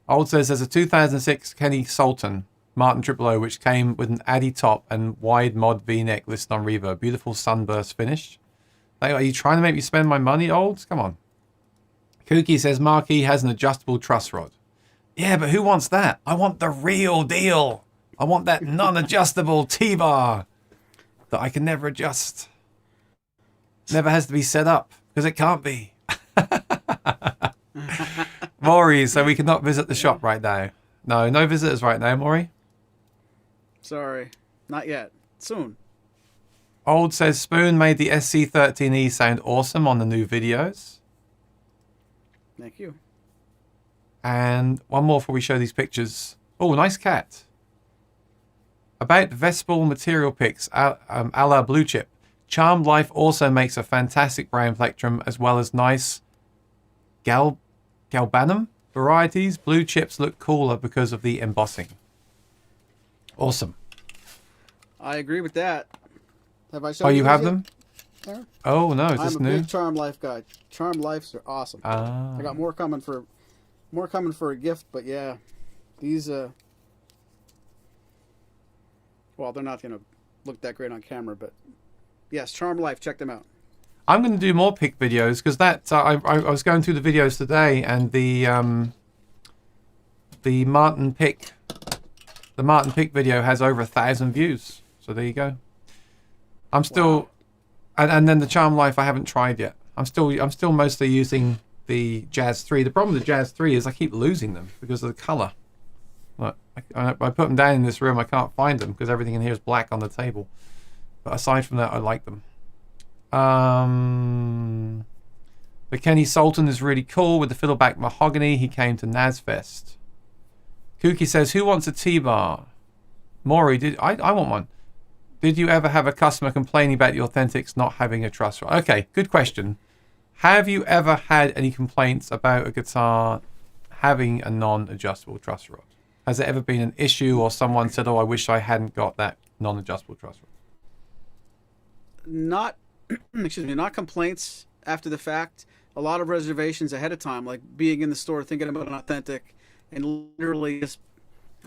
Old says there's a 2006 Kenny Sultan. Matin Triple O, which came with an Addy top and wide mod V-neck listed on Reverb. Beautiful sunburst finish. Hey, are you trying to make me spend my money, Olds? Come on. Kooky says Marquee has an adjustable truss rod. Yeah, but who wants that? I want the real deal. I want that non-adjustable T-bar that I can never adjust. Never has to be set up, because it can't be. Maury, so we cannot visit the shop right now. No visitors right now, Maury. Sorry, not yet. Soon. Old says Spoon made the SC13E sound awesome on the new videos. Thank you. And one more before we show these pictures. Oh, nice cat. About Vespal material picks a la Blue Chip. Charmed Life also makes a fantastic brown plectrum as well as nice galbanum varieties. Blue Chips look cooler because of the embossing. Awesome. I agree with that. Have I shown Oh, you have yet, them? Aaron? Oh, no, is this I'm a new? big Charmed Life guy. Charmed Lives are awesome. I got more coming for a gift, but yeah, these well, they're not gonna look that great on camera, but yes, Charmed Life, check them out. I'm going to do more pick videos because that I was going through the videos today, and the Matin pick video has over 1,000 views. So there you go. I'm still, and then the Charm Life I haven't tried yet. I'm still mostly using the Jazz 3. The problem with the Jazz 3 is I keep losing them because of the color. Look, I put them down in this room, I can't find them because everything in here is black on the table. But aside from that, I like them. The Kenny Sultan is really cool with the fiddleback mahogany. He came to NASFest. Kooky says, who wants a T-bar? Maury, I want one. Did you ever have a customer complaining about the Authentics not having a truss rod? Okay, good question. Have you ever had any complaints about a guitar having a non-adjustable truss rod? Has there ever been an issue or someone said, oh, I wish I hadn't got that non-adjustable truss rod? Not, excuse me, not complaints after the fact. A lot of reservations ahead of time, like being in the store thinking about an Authentic and literally just,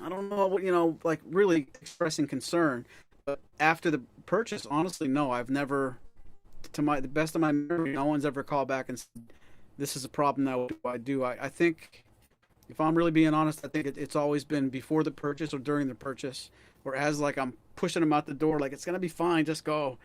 I don't know, like really expressing concern. But after the purchase, honestly, no, I've never, to the best of my memory, no one's ever called back and said, this is a problem that what do I do? I think, if I'm really being honest, I think it's always been before the purchase or during the purchase, or as like I'm pushing them out the door, like it's gonna be fine, just go.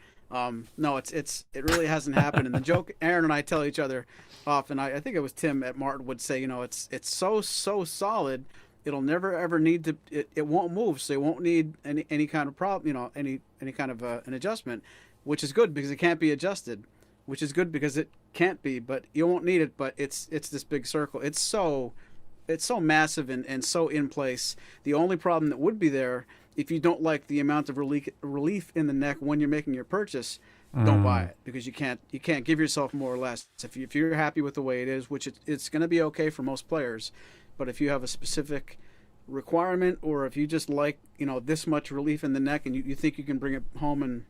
No, it really hasn't happened. And the joke Aaron and I tell each other often, I think it was Tim at Martin would say, it's so solid, it'll never ever need to, it won't move, so it won't need any kind of problem, any kind of an adjustment, which is good because it can't be adjusted, which is good because it can't be, but you won't need it. But it's this big circle. It's so massive and so in place. The only problem that would be there, if you don't like the amount of relief in the neck when you're making your purchase, don't buy it, because you can't give yourself more or less. If you're happy with the way it is, which it's going to be okay for most players, but if you have a specific requirement, or if you just like this much relief in the neck and you think you can bring it home and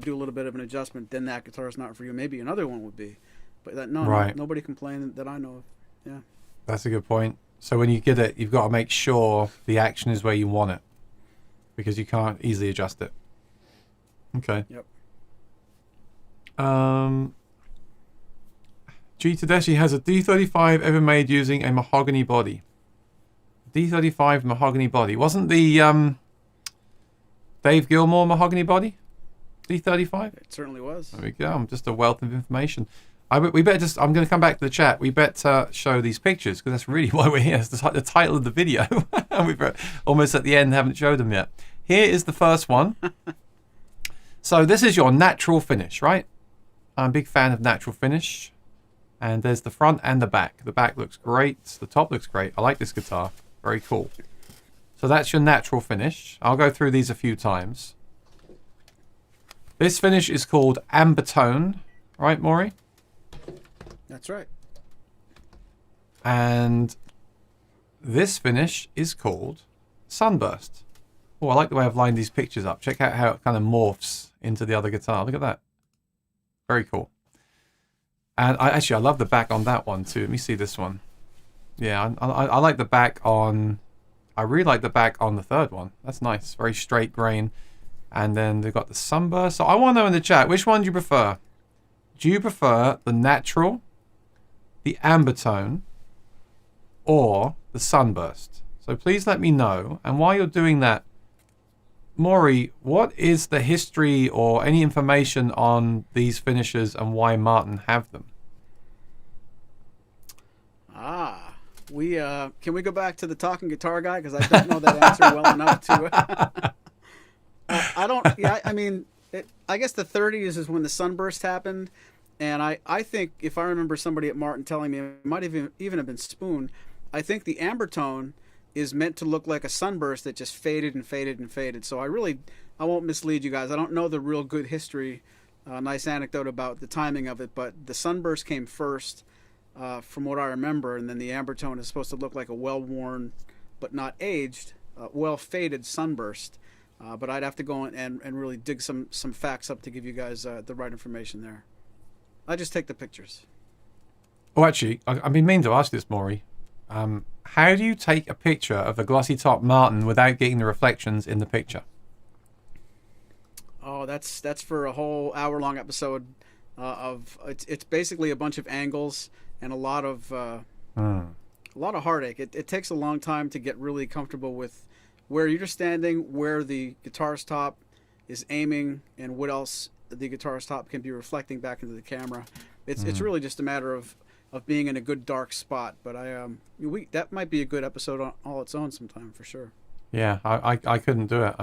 do a little bit of an adjustment, then that guitar is not for you. Maybe another one would be, but nobody complained that I know of. Yeah, that's a good point. So when you get it, you've got to make sure the action is where you want it, because you can't easily adjust it. Okay. Yep. G Tedeschi has a D35 ever made using a mahogany body. D35 mahogany body. Wasn't the Dave Gilmour mahogany body D35? It certainly was. There we go. I'm just a wealth of information. We better just, I'm going to come back to the chat. We better show these pictures, because that's really why we're here. It's the title of the video. We're almost at the end, haven't showed them yet. Here is the first one. So this is your natural finish, right? I'm a big fan of natural finish. And there's the front and the back. The back looks great. The top looks great. I like this guitar. Very cool. So that's your natural finish. I'll go through these a few times. This finish is called Ambetone. Right, Maury? That's right. And this finish is called Sunburst. Oh, I like the way I've lined these pictures up. Check out how it kind of morphs into the other guitar. Look at that. Very cool. And I love the back on that one too. Let me see this one. Yeah, I like the back on I really like the back on the third one. That's nice. Very straight grain. And then they've got the Sunburst. So I want to know in the chat, which one do you prefer? Do you prefer the natural, the Ambetone, or the Sunburst? So please let me know. And while you're doing that, Maury, what is the history or any information on these finishes and why Matin have them? We can we go back to the talking guitar guy, because I don't know that answer well enough to. I don't. Yeah, I mean, I guess the 30s is when the Sunburst happened, and I think if I remember somebody at Matin telling me, it might even have been Spoon. I think the Ambetone is meant to look like a Sunburst that just faded and faded and faded. So I won't mislead you guys. I don't know the real good history, nice anecdote about the timing of it, but the Sunburst came first, from what I remember, and then the Ambetone is supposed to look like a well-worn, but not aged, well-faded Sunburst. But I'd have to go and really dig some facts up to give you guys the right information there. I just take the pictures. Oh, actually, I've been meaning to ask this, Maury. How do you take a picture of the glossy top Matin without getting the reflections in the picture? Oh, that's for a whole hour-long episode of it's basically a bunch of angles and a lot of heartache. It takes a long time to get really comfortable with where you're standing, where the guitar's top is aiming, and what else the guitar's top can be reflecting back into the camera. It's really just a matter of being in a good dark spot. But that might be a good episode on all its own sometime for sure. Yeah, I couldn't do it,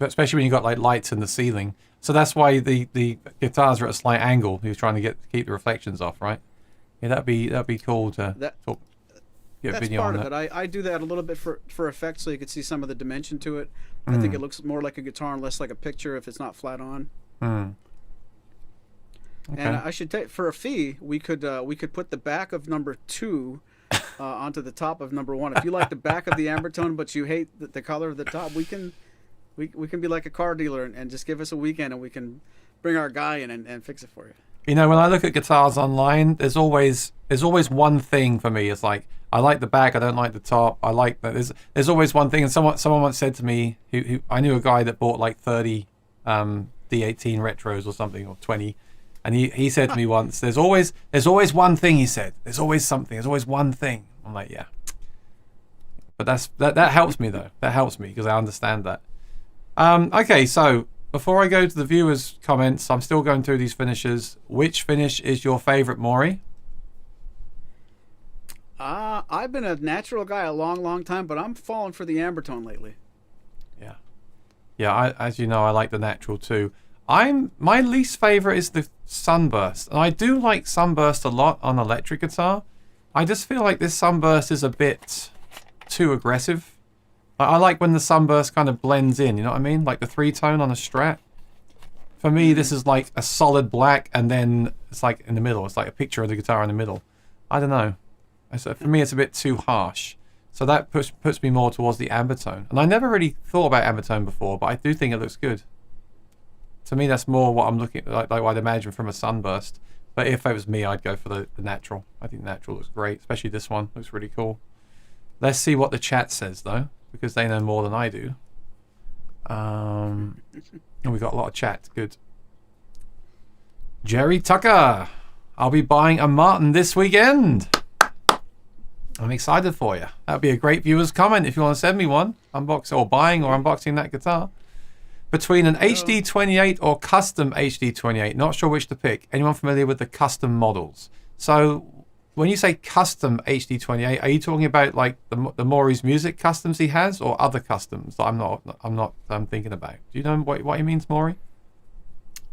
especially when you got like lights in the ceiling. So that's why the guitars are at a slight angle. He was trying to keep the reflections off, right? Yeah, that'd be cool to talk. That's video part on of it. I do that a little bit for effect, so you could see some of the dimension to it. I think it looks more like a guitar and less like a picture if it's not flat on. Okay. And I should take, for a fee, we could put the back of number 2 onto the top of number 1. If you like the back of the Ambetone but you hate the color of the top, we can be like a car dealer and just give us a weekend and we can bring our guy in and fix it for you. You know, when I look at guitars online, there's always one thing for me. It's like, I like the back, I don't like the top. I like that. There's always one thing. And someone once said to me, who I knew a guy that bought like 30 D18 retros or something, or 20, and he said to me once, there's always one thing. He said, there's always something. There's always one thing. I'm like, yeah. But that helps me though. That helps me because I understand that. Okay, so before I go to the viewers' comments, I'm still going through these finishes. Which finish is your favorite, Maury? I've been a natural guy a long time, but I'm falling for the Ambetone lately. Yeah. As you know, I like the natural too. My least favorite is the Sunburst, and I do like Sunburst a lot on electric guitar. I just feel like this Sunburst is a bit too aggressive. I like when the Sunburst kind of blends in, you know what I mean? Like the 3-tone on a Strat. For me, this is like a solid black, and then it's like in the middle. It's like a picture of the guitar in the middle. I don't know. For me, it's a bit too harsh. So that puts me more towards the Ambetone. And I never really thought about Ambetone before, but I do think it looks good. To me, that's more what I'm looking like what I'd imagine from a Sunburst. But if it was me, I'd go for the natural. I think the natural looks great, especially this one. Looks really cool. Let's see what the chat says, though, because they know more than I do. And we got a lot of chat. Good. Jerry Tucker. I'll be buying a Matin this weekend. I'm excited for you. That'd be a great viewer's comment if you want to send me one. Unboxing that guitar. Between an HD28 or custom HD28, not sure which to pick. Anyone familiar with the custom models? So when you say custom HD28, are you talking about like the Maury's music customs he has, or other customs that I'm thinking about? Do you know what he means, Maury?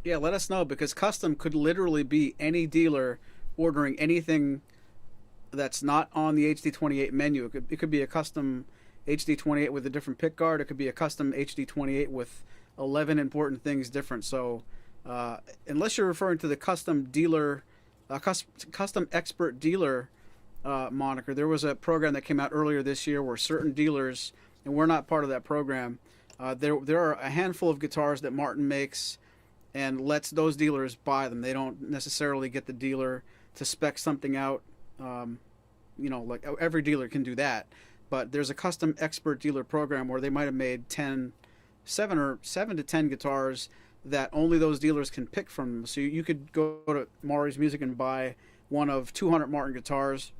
Yeah, let us know, because custom could literally be any dealer ordering anything that's not on the HD28 menu. It could be a custom HD28 with a different pick guard. It could be a custom HD28 with 11 important things different. So unless you're referring to the custom dealer, custom expert dealer moniker, there was a program that came out earlier this year where certain dealers, and we're not part of that program, there are a handful of guitars that Matin makes and lets those dealers buy them. They don't necessarily get the dealer to spec something out. Like every dealer can do that. but there's a custom expert dealer program where they might have made 7 to 10 guitars that only those dealers can pick from. So you could go to Maury's Music and buy one of 200 Martin guitars,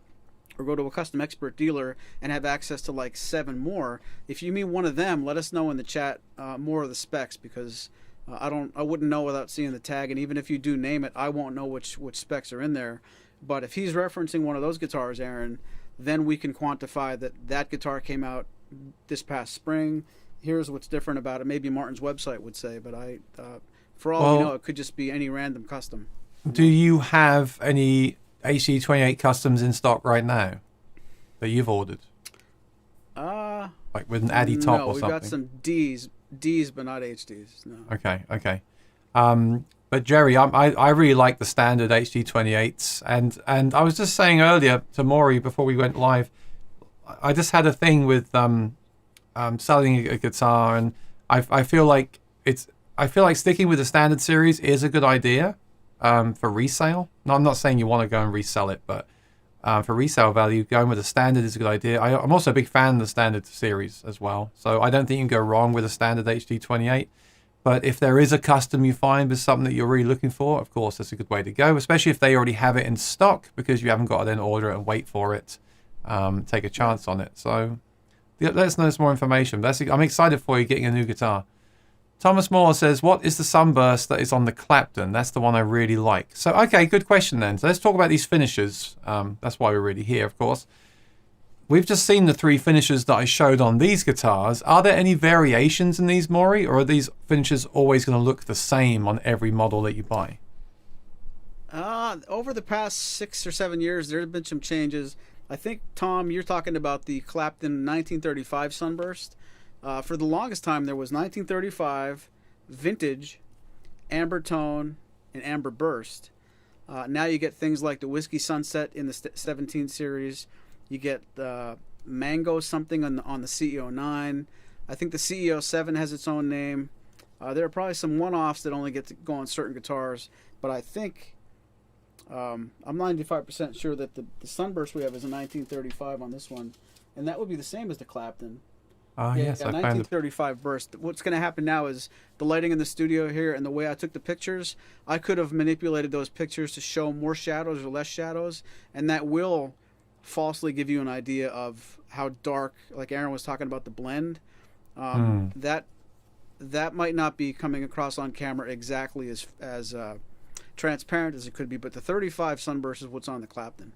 or go to a custom expert dealer and have access to like 7 more. If you meet one of them, let us know in the chat more of the specs, because I wouldn't know without seeing the tag, and even if you do name it, I won't know which specs are in there. But if he's referencing one of those guitars, Aaron, then we can quantify that guitar came out this past spring. Here's what's different about it. Maybe Martin's website would say, but for all we know, it could just be any random custom. Do you have any HD28 customs in stock right now that you've ordered? Like with an Addy top or something? No, we've got some Ds, but not HDs. No. Okay. But Jerry, I really like the standard HD28s, and I was just saying earlier to Maury before we went live, I just had a thing with selling a guitar, and I feel like sticking with the standard series is a good idea for resale. No, I'm not saying you want to go and resell it, but for resale value, going with the standard is a good idea. I'm also a big fan of the standard series as well, so I don't think you can go wrong with a standard HD28. But if there is a custom you find with something that you're really looking for, of course, that's a good way to go, especially if they already have it in stock, because you haven't got to then order it and wait for it, take a chance on it. So let us know some more information. I'm excited for you getting a new guitar. Thomas Moore says, what is the Sunburst that is on the Clapton? That's the one I really like. So, okay, good question then. So let's talk about these finishes. That's why we're really here, of course. We've just seen the 3 finishes that I showed on these guitars. Are there any variations in these, Maury, or are these finishes always going to look the same on every model that you buy? Over the past 6 or 7 years, there have been some changes. I think, Tom, you're talking about the Clapton 1935 Sunburst. For the longest time, there was 1935, Vintage, Ambetone, and Amber Burst. Now you get things like the Whiskey Sunset in the 17 series. You get Mango something on the CEO9. I think the CEO7 has its own name. There are probably some one-offs that only get to go on certain guitars, but I think I'm 95% sure that the Sunburst we have is a 1935 on this one, and that would be the same as the Clapton. Yes, I 1935 Burst. What's going to happen now is the lighting in the studio here and the way I took the pictures, I could have manipulated those pictures to show more shadows or less shadows, and that will falsely give you an idea of how dark, like Aaron was talking about the blend. That might not be coming across on camera exactly as transparent as it could be, but the 35 Sunburst is what's on the Clapton.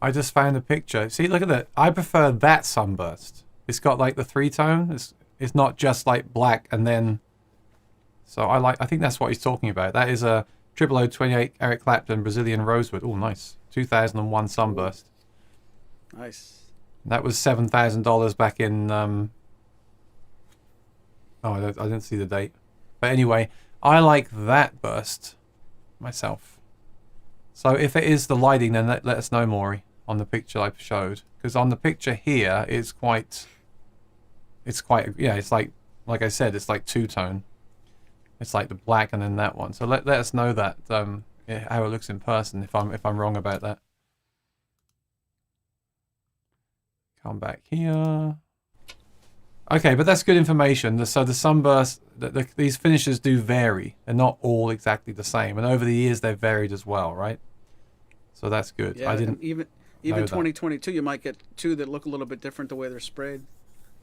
I just found a picture. See, look at that. I prefer that Sunburst. It's got like the 3-tone. It's not just like black and then. So I think that's what he's talking about. That is a 0028 Eric Clapton Brazilian Rosewood. Oh, nice. 2001 Sunburst. Nice. That was $7,000 back in. I didn't see the date, but anyway, I like that burst myself. So if it is the lighting, then let us know, Maury, on the picture I showed, because on the picture here it's quite it's like I said, it's like 2-tone. It's like the black and then that one. So let us know that how it looks in person if I'm wrong about that. Come back here. Okay, but that's good information. So the Sunburst, these finishes do vary. They're not all exactly the same, and over the years they've varied as well, right? So that's good. Yeah, I didn't even 2022, you might get 2 that look a little bit different the way they're sprayed.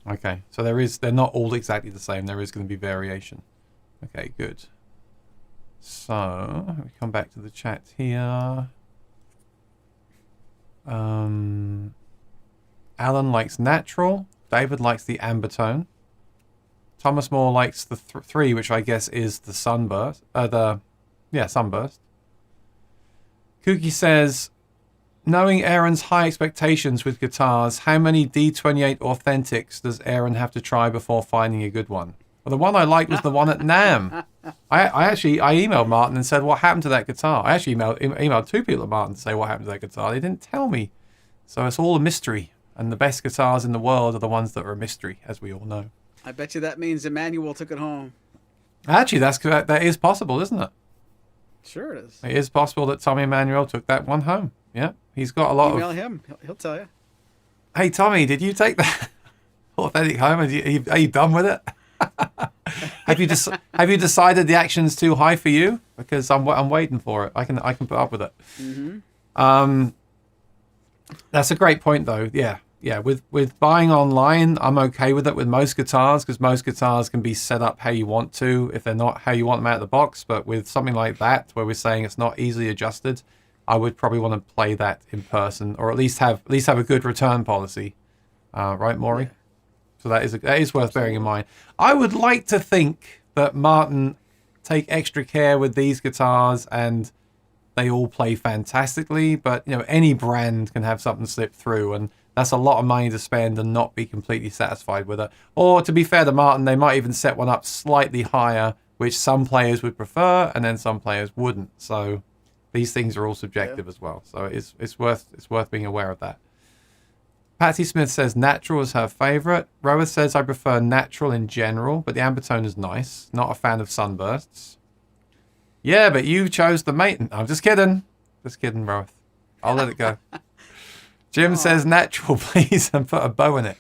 Okay, so they're not all exactly the same. There is going to be variation. Okay, good. So we come back to the chat here. Alan likes natural. David likes the Ambetone. Thomas Moore likes the 3, which I guess is the Sunburst. Sunburst. Kooky says, knowing Aaron's high expectations with guitars, how many D28 Authentics does Aaron have to try before finding a good one? Well, the one I liked was the one at NAMM. I emailed Martin and said, what happened to that guitar? I actually emailed 2 people at Martin to say what happened to that guitar. They didn't tell me. So it's all a mystery. And the best guitars in the world are the ones that are a mystery, as we all know. I bet you that means Emmanuel took it home. Actually, that is possible, isn't it? Sure it is. It is possible that Tommy Emmanuel took that one home. Yeah, he's got a lot Email him. He'll tell you. Hey, Tommy, did you take that authentic home? Are you done with it? Have you decided the action's too high for you? Because I'm waiting for it. I can put up with it. Mm-hmm. That's a great point, though. Yeah. With buying online, I'm okay with it with most guitars, because most guitars can be set up how you want to, if they're not how you want them out of the box. But with something like that, where we're saying it's not easily adjusted, I would probably want to play that in person, or at least have a good return policy, right, Maury? Yeah. So that is worth bearing in mind. I would like to think that Matin take extra care with these guitars, and they all play fantastically. But any brand can have something slip through, and that's a lot of money to spend and not be completely satisfied with it. Or to be fair to Matin, they might even set one up slightly higher, which some players would prefer, and then some players wouldn't. So these things are all subjective as well. So it's worth being aware of that. Patty Smith says natural is her favorite. Roa says I prefer natural in general, but the Ambetone is nice. Not a fan of Sunbursts. Yeah, but you chose the Matin. I'm just kidding. Just kidding, Roa. I'll let it go. Jim says natural, please, and put a bow in it.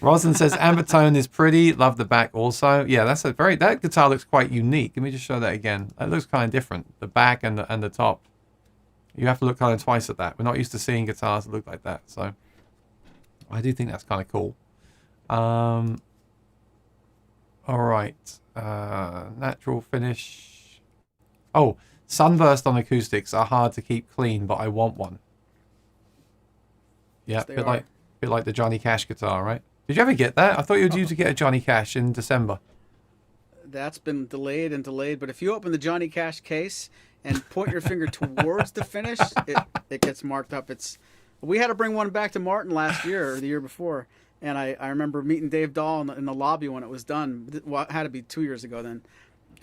Roslyn says Ambetone is pretty. Love the back also. Yeah, that guitar looks quite unique. Let me just show that again. It looks kind of different. The back and the top. You have to look kind of twice at that. We're not used to seeing guitars that look like that, so I do think that's kind of cool. All right, natural finish. Oh, Sunburst on acoustics are hard to keep clean, but I want one. Yeah, a bit like the Johnny Cash guitar, right? Did you ever get that? I thought you were due to get a Johnny Cash in December. That's been delayed and delayed, but if you open the Johnny Cash case and point your finger towards the finish, it gets marked up. We had to bring one back to Matin last year or the year before, and I remember meeting Dave Dahl in the lobby when it was done. Well, it had to be 2 years ago then.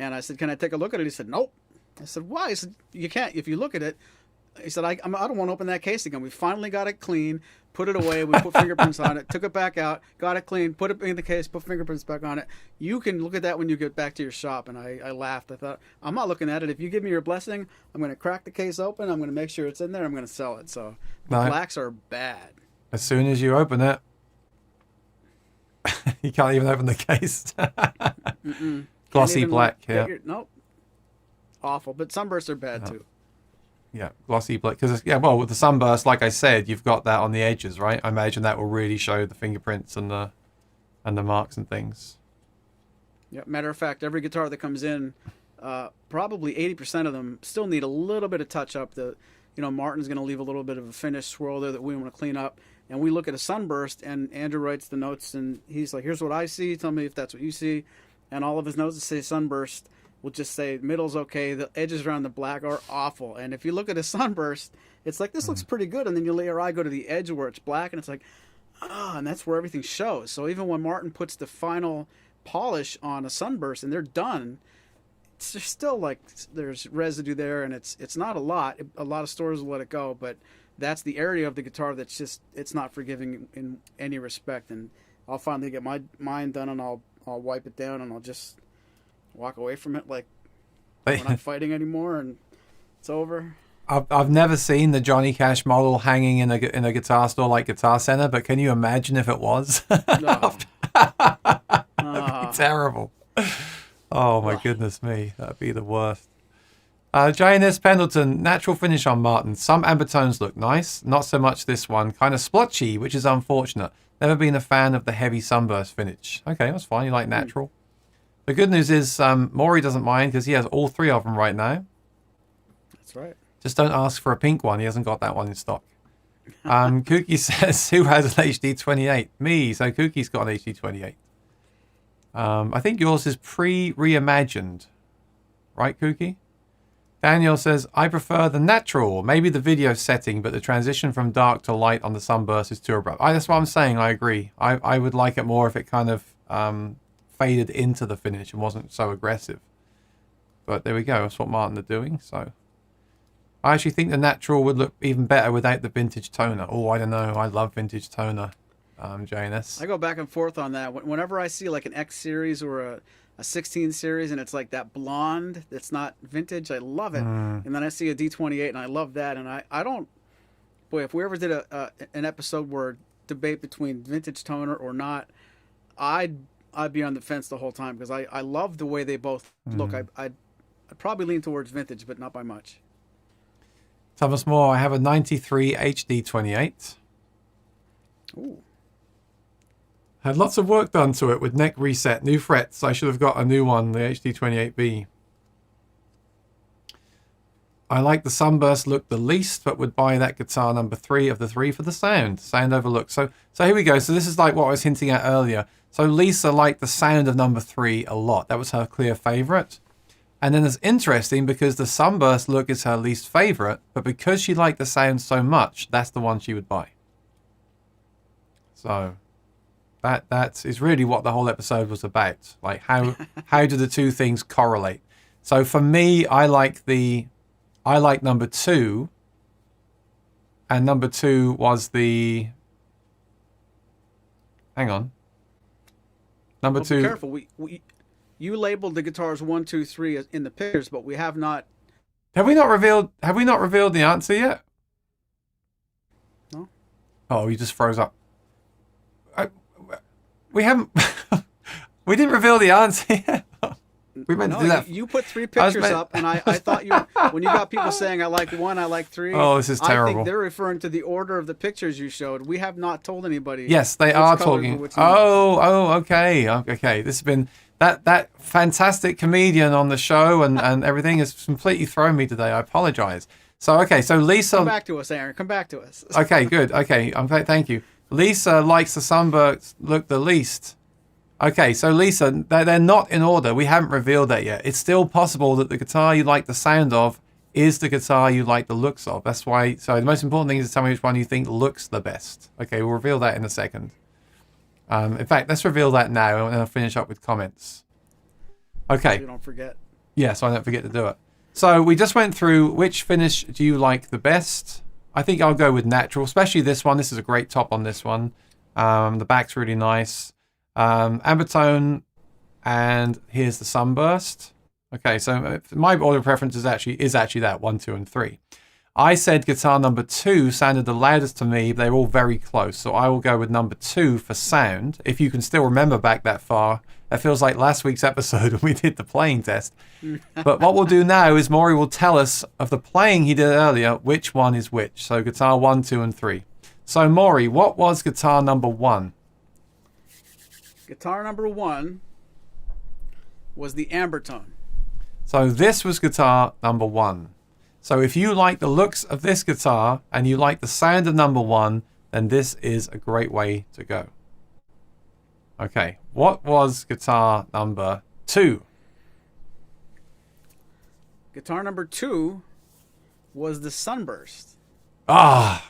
And I said, "Can I take a look at it?" He said, "Nope." I said, "Why?" He said, "You can't. If you look at it," he said, I don't want to open that case again. We finally got it clean, put it away, we put fingerprints on it, took it back out, got it clean, put it in the case, put fingerprints back on it. You can look at that when you get back to your shop. And I laughed. I thought, I'm not looking at it. If you give me your blessing, I'm going to crack the case open. I'm going to make sure it's in there. I'm going to sell it. So blacks are bad. As soon as you open it, you can't even open the case. Glossy black. Yeah. Nope. Awful. But sunbursts are bad too. Yeah, glossy black. Because with the Sunburst, like I said, you've got that on the edges, right? I imagine that will really show the fingerprints and the marks and things. Yeah. Matter of fact, every guitar that comes in, probably 80% of them still need a little bit of touch up. Martin's going to leave a little bit of a finish swirl there that we want to clean up. And we look at a Sunburst, and Andrew writes the notes, and he's like, "Here's what I see. Tell me if that's what you see." And all of his notes that say Sunburst will just say middle's okay. The edges around the black are awful. And if you look at a Sunburst, it's like, this looks pretty good. And then your eye go to the edge where it's black, and it's like, and that's where everything shows. So even when Matin puts the final polish on a Sunburst and they're done, there's still there's residue there, and it's not a lot. A lot of stores will let it go, but that's the area of the guitar that's just, it's not forgiving in any respect. And I'll finally get mine done, and I'll wipe it down, and I'll just walk away from it like we're not fighting anymore, and it's over. I've never seen the Johnny Cash model hanging in a guitar store like Guitar Center, but can you imagine if it was? No. That'd be terrible. Oh my goodness me, that'd be the worst. J.N.S. Pendleton, natural finish on Matin. Some Ambetones look nice, not so much this one. Kind of splotchy, which is unfortunate. Never been a fan of the heavy Sunburst finish. Okay, that's fine. You like natural. The good news is Maury doesn't mind because he has all three of them right now. That's right. Just don't ask for a pink one. He hasn't got that one in stock. Kooky says, who has an HD28? Me. So Kookie's got an HD28. I think yours is pre-reimagined. Right, Kooky? Daniel says, I prefer the natural. Maybe the video setting, but the transition from dark to light on the Sunburst is too abrupt. That's what I'm saying. I agree. I would like it more if it kind of faded into the finish and wasn't so aggressive. But there we go. That's what Matin are doing. So I actually think the natural would look even better without the vintage toner. Oh, I don't know. I love vintage toner, JNS. I go back and forth on that. Whenever I see like an X series or a 16 series and it's like that blonde that's not vintage, I love it. And then I see a D28 and I love that. And I don't boy, if we ever did an episode where debate between vintage toner or not, I'd be on the fence the whole time because I love the way they both look. I'd probably lean towards vintage, but not by much. Thomas Moore, I have a 93 HD28. Ooh. Had lots of work done to it with neck reset, new frets. I should have got a new one, the HD28B. I like the Sunburst look the least, but would buy that guitar number 3 of the 3 for the sound. Sound overlooked. So here we go. So this is like what I was hinting at earlier. So Lisa liked the sound of number 3 a lot. That was her clear favorite. And then it's interesting because the Sunburst look is her least favorite, but because she liked the sound so much, that's the one she would buy. So that is really what the whole episode was about. Like how do the two things correlate? So for me, I like number 2, and number 2 was the. Hang on. Number 2. Be careful. You labeled the guitars 1, 2, 3 in the pictures, but we have not. Have we not revealed the answer yet? No. Oh, you just froze up. We haven't. We didn't reveal the answer yet. We meant to do that. You put 3 pictures up, and I thought when you got people saying I like 1, I like 3. Oh, this is terrible. I think they're referring to the order of the pictures you showed. We have not told anybody. Yes, they are talking. Oh, okay. This has been that fantastic comedian on the show, and everything has completely thrown me today. I apologize. So Lisa. Come back to us, Aaron. Come back to us. Okay, good. Okay, thank you. Lisa likes the Sunburst look the least. Okay, so Lisa, they're not in order. We haven't revealed that yet. It's still possible that the guitar you like the sound of is the guitar you like the looks of. That's why. So the most important thing is to tell me which one you think looks the best. Okay, we'll reveal that in a second. In fact, let's reveal that now, and then I'll finish up with comments. Okay. So you don't forget. Yeah, so I don't forget to do it. So we just went through which finish do you like the best. I think I'll go with natural, especially this one. This is a great top on this one. The back's really nice. Ambetone, and here's the Sunburst. Okay, so my order of preference is actually that 1, 2, and 3. I said guitar number 2 sounded the loudest to me. They're all very close, so I will go with number 2 for sound. If you can still remember back that far, that feels like last week's episode when we did the playing test. But what we'll do now is Maury will tell us of the playing he did earlier, which one is which. So guitar 1, 2, and 3. So Maury, what was guitar number 1? Guitar number 1 was the Ambetone. So this was guitar number 1. So if you like the looks of this guitar and you like the sound of number 1, then this is a great way to go. Okay, what was guitar number 2? Guitar number 2 was the Sunburst. I'm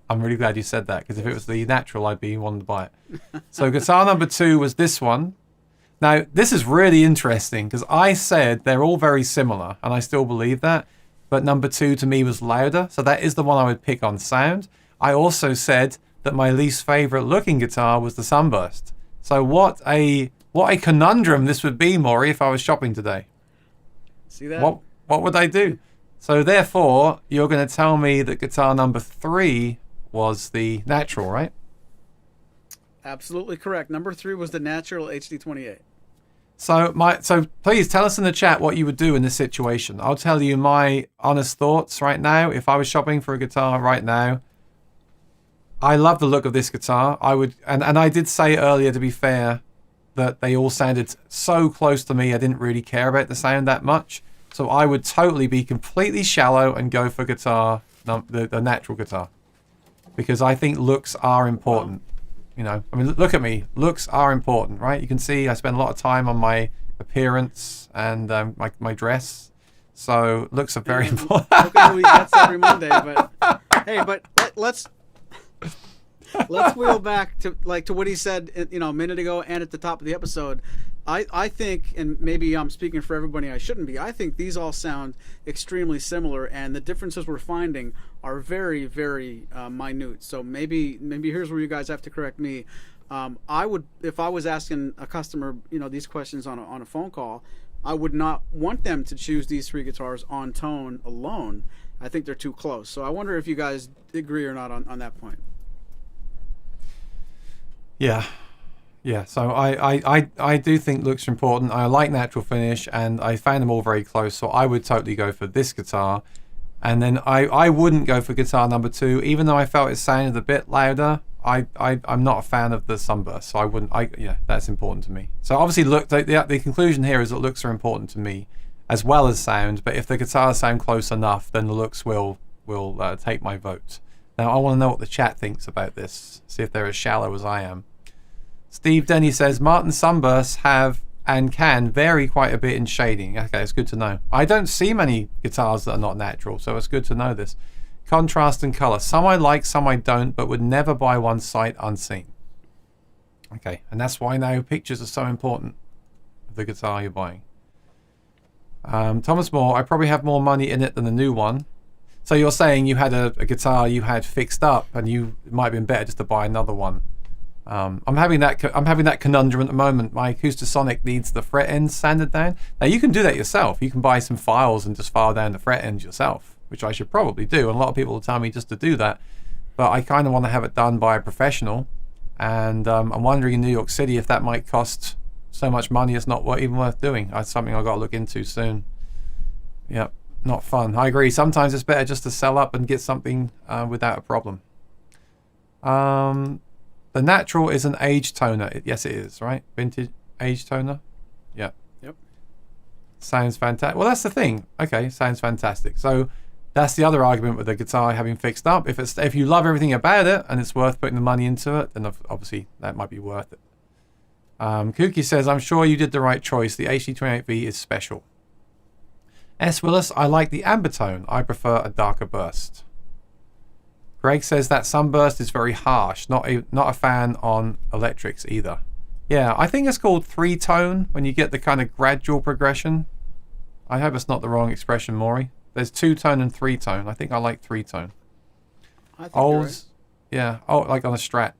really glad you said that, because if it was the natural, I'd be wanting to buy it. So guitar number 2 was this one. Now, this is really interesting, because I said they're all very similar, and I still believe that. But number 2 to me was louder, so that is the one I would pick on sound. I also said that my least favorite looking guitar was the Sunburst. So what a conundrum this would be, Maury, if I was shopping today. See that? What would I do? So therefore, you're going to tell me that guitar number 3 was the natural, right? Absolutely correct. Number 3 was the natural HD28. So please tell us in the chat what you would do in this situation. I'll tell you my honest thoughts right now. If I was shopping for a guitar right now, I love the look of this guitar. I would, and I did say earlier, to be fair, that they all sounded so close to me, I didn't really care about the sound that much. So I would totally be completely shallow and go for guitar, the natural guitar. Because I think looks are important. You know, I mean, look at me. Looks are important, right? You can see I spend a lot of time on my appearance and my dress. So looks are very important. Look at who he gets every Monday. But hey, let's wheel back to what he said, a minute ago and at the top of the episode. I think, and maybe I'm speaking for everybody, I shouldn't be, I think these all sound extremely similar, and the differences we're finding are very, very minute. So maybe here's where you guys have to correct me. I would, if I was asking a customer, these questions on a phone call, I would not want them to choose these 3 guitars on tone alone. I think they're too close. So I wonder if you guys agree or not on that point. Yeah. Yeah, so I do think looks are important. I like natural finish, and I found them all very close, so I would totally go for this guitar. And then I wouldn't go for guitar number 2, even though I felt it sounded a bit louder. I'm not a fan of the Sunburst, so I wouldn't. Yeah, that's important to me. So obviously, look, the conclusion here is that looks are important to me, as well as sound. But if the guitars sound close enough, then the looks will take my vote. Now I want to know what the chat thinks about this. See if they're as shallow as I am. Steve Denny says Martin Sunbursts have and can vary quite a bit in shading. Okay, it's good to know. I don't see many guitars that are not natural, so it's good to know this. Contrast and color. Some I like, some I don't, but would never buy one sight unseen. Okay, and that's why now pictures are so important of the guitar you're buying. Thomas Moore, I probably have more money in it than the new one. So you're saying you had a guitar you had fixed up, and it might have been better just to buy another one. I'm having that conundrum at the moment. My Acoustasonic needs the fret ends sanded down. Now you can do that yourself. You can buy some files and just file down the fret ends yourself, which I should probably do. And a lot of people will tell me just to do that, but I kind of want to have it done by a professional. And I'm wondering in New York City if that might cost so much money it's not even worth doing. That's something I've got to look into soon. Yep, not fun. I agree. Sometimes it's better just to sell up and get something without a problem. The Natural is an age toner. Yes, it is, right? Vintage age toner? Yeah. Yep. Sounds fantastic. Well, that's the thing. Okay, sounds fantastic. So that's the other argument with the guitar having fixed up. If you love everything about it and it's worth putting the money into it, then obviously that might be worth it. Kooky says, I'm sure you did the right choice. The HD28V is special. S. Willis, I like the Ambetone. I prefer a darker burst. Greg says that Sunburst is very harsh. Not a fan on electrics either. Yeah, I think it's called 3-tone when you get the kind of gradual progression. I hope it's not the wrong expression, Maury. There's 2-tone and 3-tone. I think I like 3-tone. I think you're right. Yeah, like on a Strat.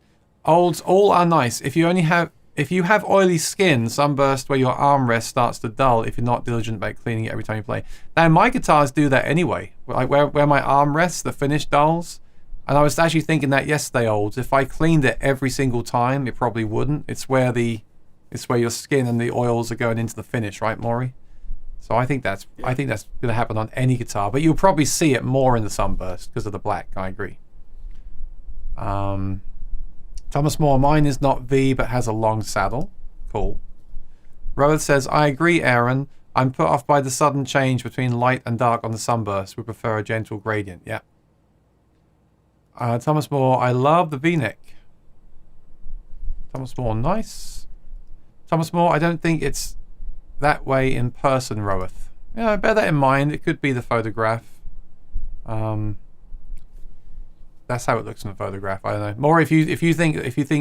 Olds all are nice. If you have oily skin, Sunburst where your armrest starts to dull if you're not diligent about cleaning it every time you play. Now my guitars do that anyway. Like where my arm rests, the finish dulls. And I was actually thinking that yesterday, Olds. If I cleaned it every single time, it probably wouldn't. It's where your skin and the oils are going into the finish, right, Maury? So I think that's going to happen on any guitar, but you'll probably see it more in the Sunburst because of the black. I agree. Thomas Moore, mine is not V but has a long saddle. Cool. Rowan says, I agree, Aaron. I'm put off by the sudden change between light and dark on the Sunburst. We prefer a gentle gradient. Yeah. Thomas Moore, I love the V-neck. Thomas Moore, nice. Thomas Moore, I don't think it's that way in person, Roeth. Yeah, bear that in mind. It could be the photograph. That's how it looks in the photograph. I don't know. More if you think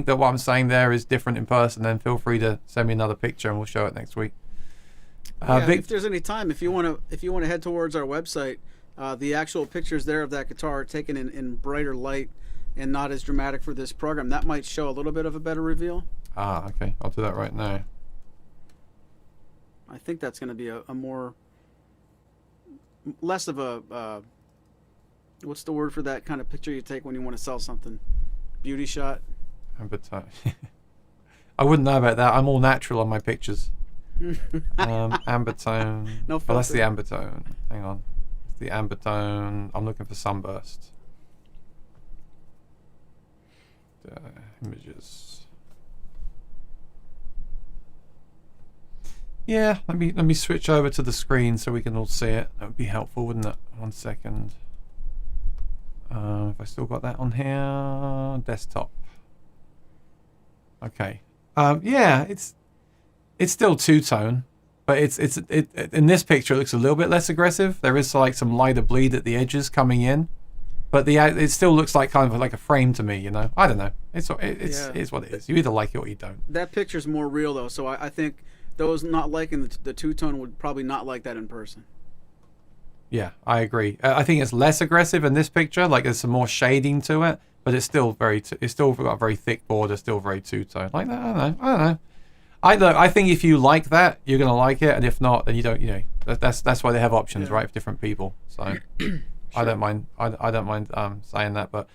that what I'm saying there is different in person, then feel free to send me another picture and we'll show it next week. If there's any time, if you want to head towards our website. The actual pictures there of that guitar are taken in brighter light and not as dramatic for this program. That might show a little bit of a better reveal. Okay. I'll do that right now. I think that's going to be a less of a, what's the word for that kind of picture you take when you want to sell something? Beauty shot? Ambetone. I wouldn't know about that. I'm all natural on my pictures. Ambetone. No filter. Oh, that's the Ambetone. Hang on. The Ambetone. I'm looking for Sunburst. Images. Yeah, let me switch over to the screen so we can all see it. That would be helpful, wouldn't it? 1 second. If I still got that on here, desktop. Okay. Yeah, it's still 2-tone. But it in this picture it looks a little bit less aggressive. There is like some lighter bleed at the edges coming in, but it still looks like kind of like a frame to me. You know, I don't know. It's what it is. You either like it or you don't. That picture's more real though, so I think those not liking the 2-tone would probably not like that in person. Yeah, I agree. I think it's less aggressive in this picture. Like there's some more shading to it, but it's still got a very thick border. Still very 2-tone. Like that. I don't know. I think if you like that, you're gonna like it, and if not, then you don't. That's why they have options, right, for different people. So sure. I don't mind. I don't mind saying that, but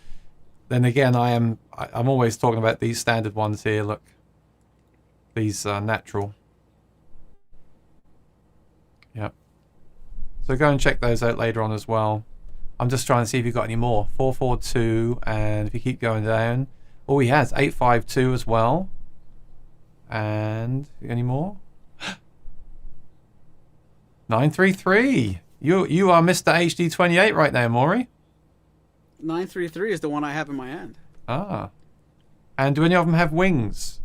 then again, I'm always talking about these standard ones here. Look, these natural. Yep. So go and check those out later on as well. I'm just trying to see if you've got any more. 442, and if you keep going down, oh, he has 852 as well. And any more? 933. You are Mr. HD28 right now, Maury. 933 is the one I have in my hand. Ah. And do any of them have wings?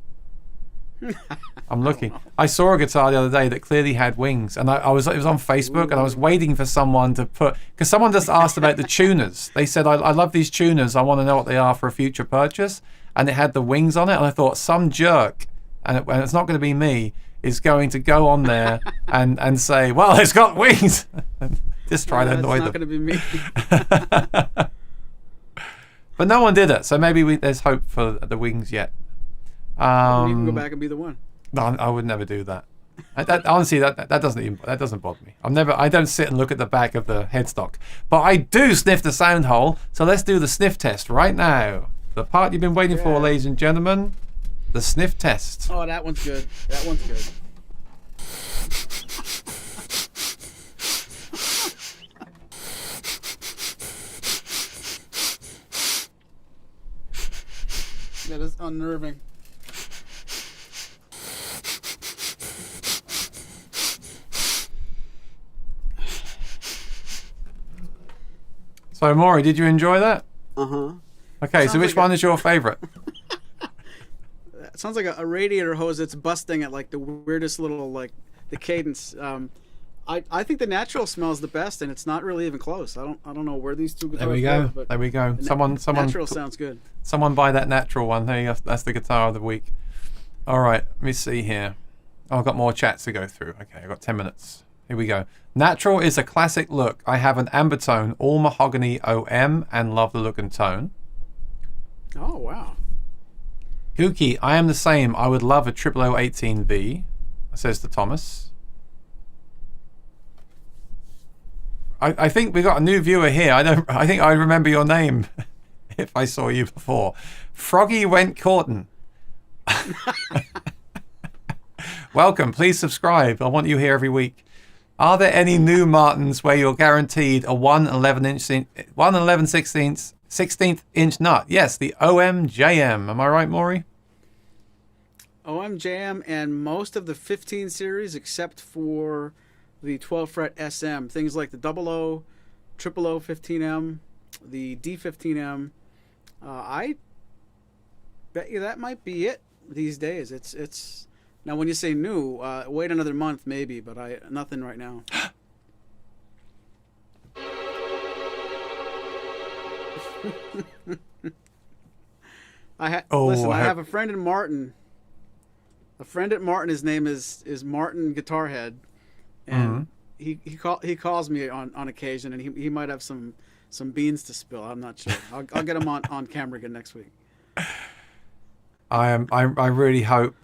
I'm looking. I saw a guitar the other day that clearly had wings, and it was on Facebook. Ooh. And I was waiting for someone to put, because someone just asked about the tuners. They said, I love these tuners. I want to know what they are for a future purchase. And it had the wings on it, and I thought some jerk, and it's not going to be me, is going to go on there and say, well, it's got wings. Just try to annoy them. It's not going to be me. But no one did it, so maybe there's hope for the wings yet. You can go back and be the one. No, I would never do that. Honestly, that doesn't bother me. I don't sit and look at the back of the headstock, but I do sniff the sound hole. So let's do the sniff test right now. The part you've been waiting for, ladies and gentlemen, the sniff test. Oh, that one's good. That one's good. That is unnerving. So, Maury, did you enjoy that? Uh-huh. Okay, so which one is your favorite? It sounds like a radiator hose that's busting at like the weirdest little, like, the cadence. I think the natural smells the best, and it's not really even close. I don't know where these two guitars There we go. There we go. Someone natural sounds good. Someone buy that natural one. There you go. That's the guitar of the week. All right, let me see here. Oh, I've got more chats to go through. Okay, I've got 10 minutes. Here we go. Natural is a classic look. I have an Ambetone all mahogany OM and love the look and tone. Oh, wow. Gookie, I am the same. I would love a 0018V, says to Thomas. I think we got a new viewer here. I think I remember your name if I saw you before. Froggy went courtin'. Welcome. Please subscribe. I want you here every week. Are there any new Martins where you're guaranteed a 1/11/16th inch nut? Yes, the OMJM. Am I right, Maury? OMJM and most of the 15 series except for the 12 fret SM. Things like the 00, 000 15M, the D15M. I bet you that might be it these days. It's now when you say new, wait another month maybe, but nothing right now. I have a friend in Martin. A friend at Martin. His name is Martin Guitarhead, and he calls me on occasion, and he might have some beans to spill. I'm not sure. I'll get him on camera again next week. I really hope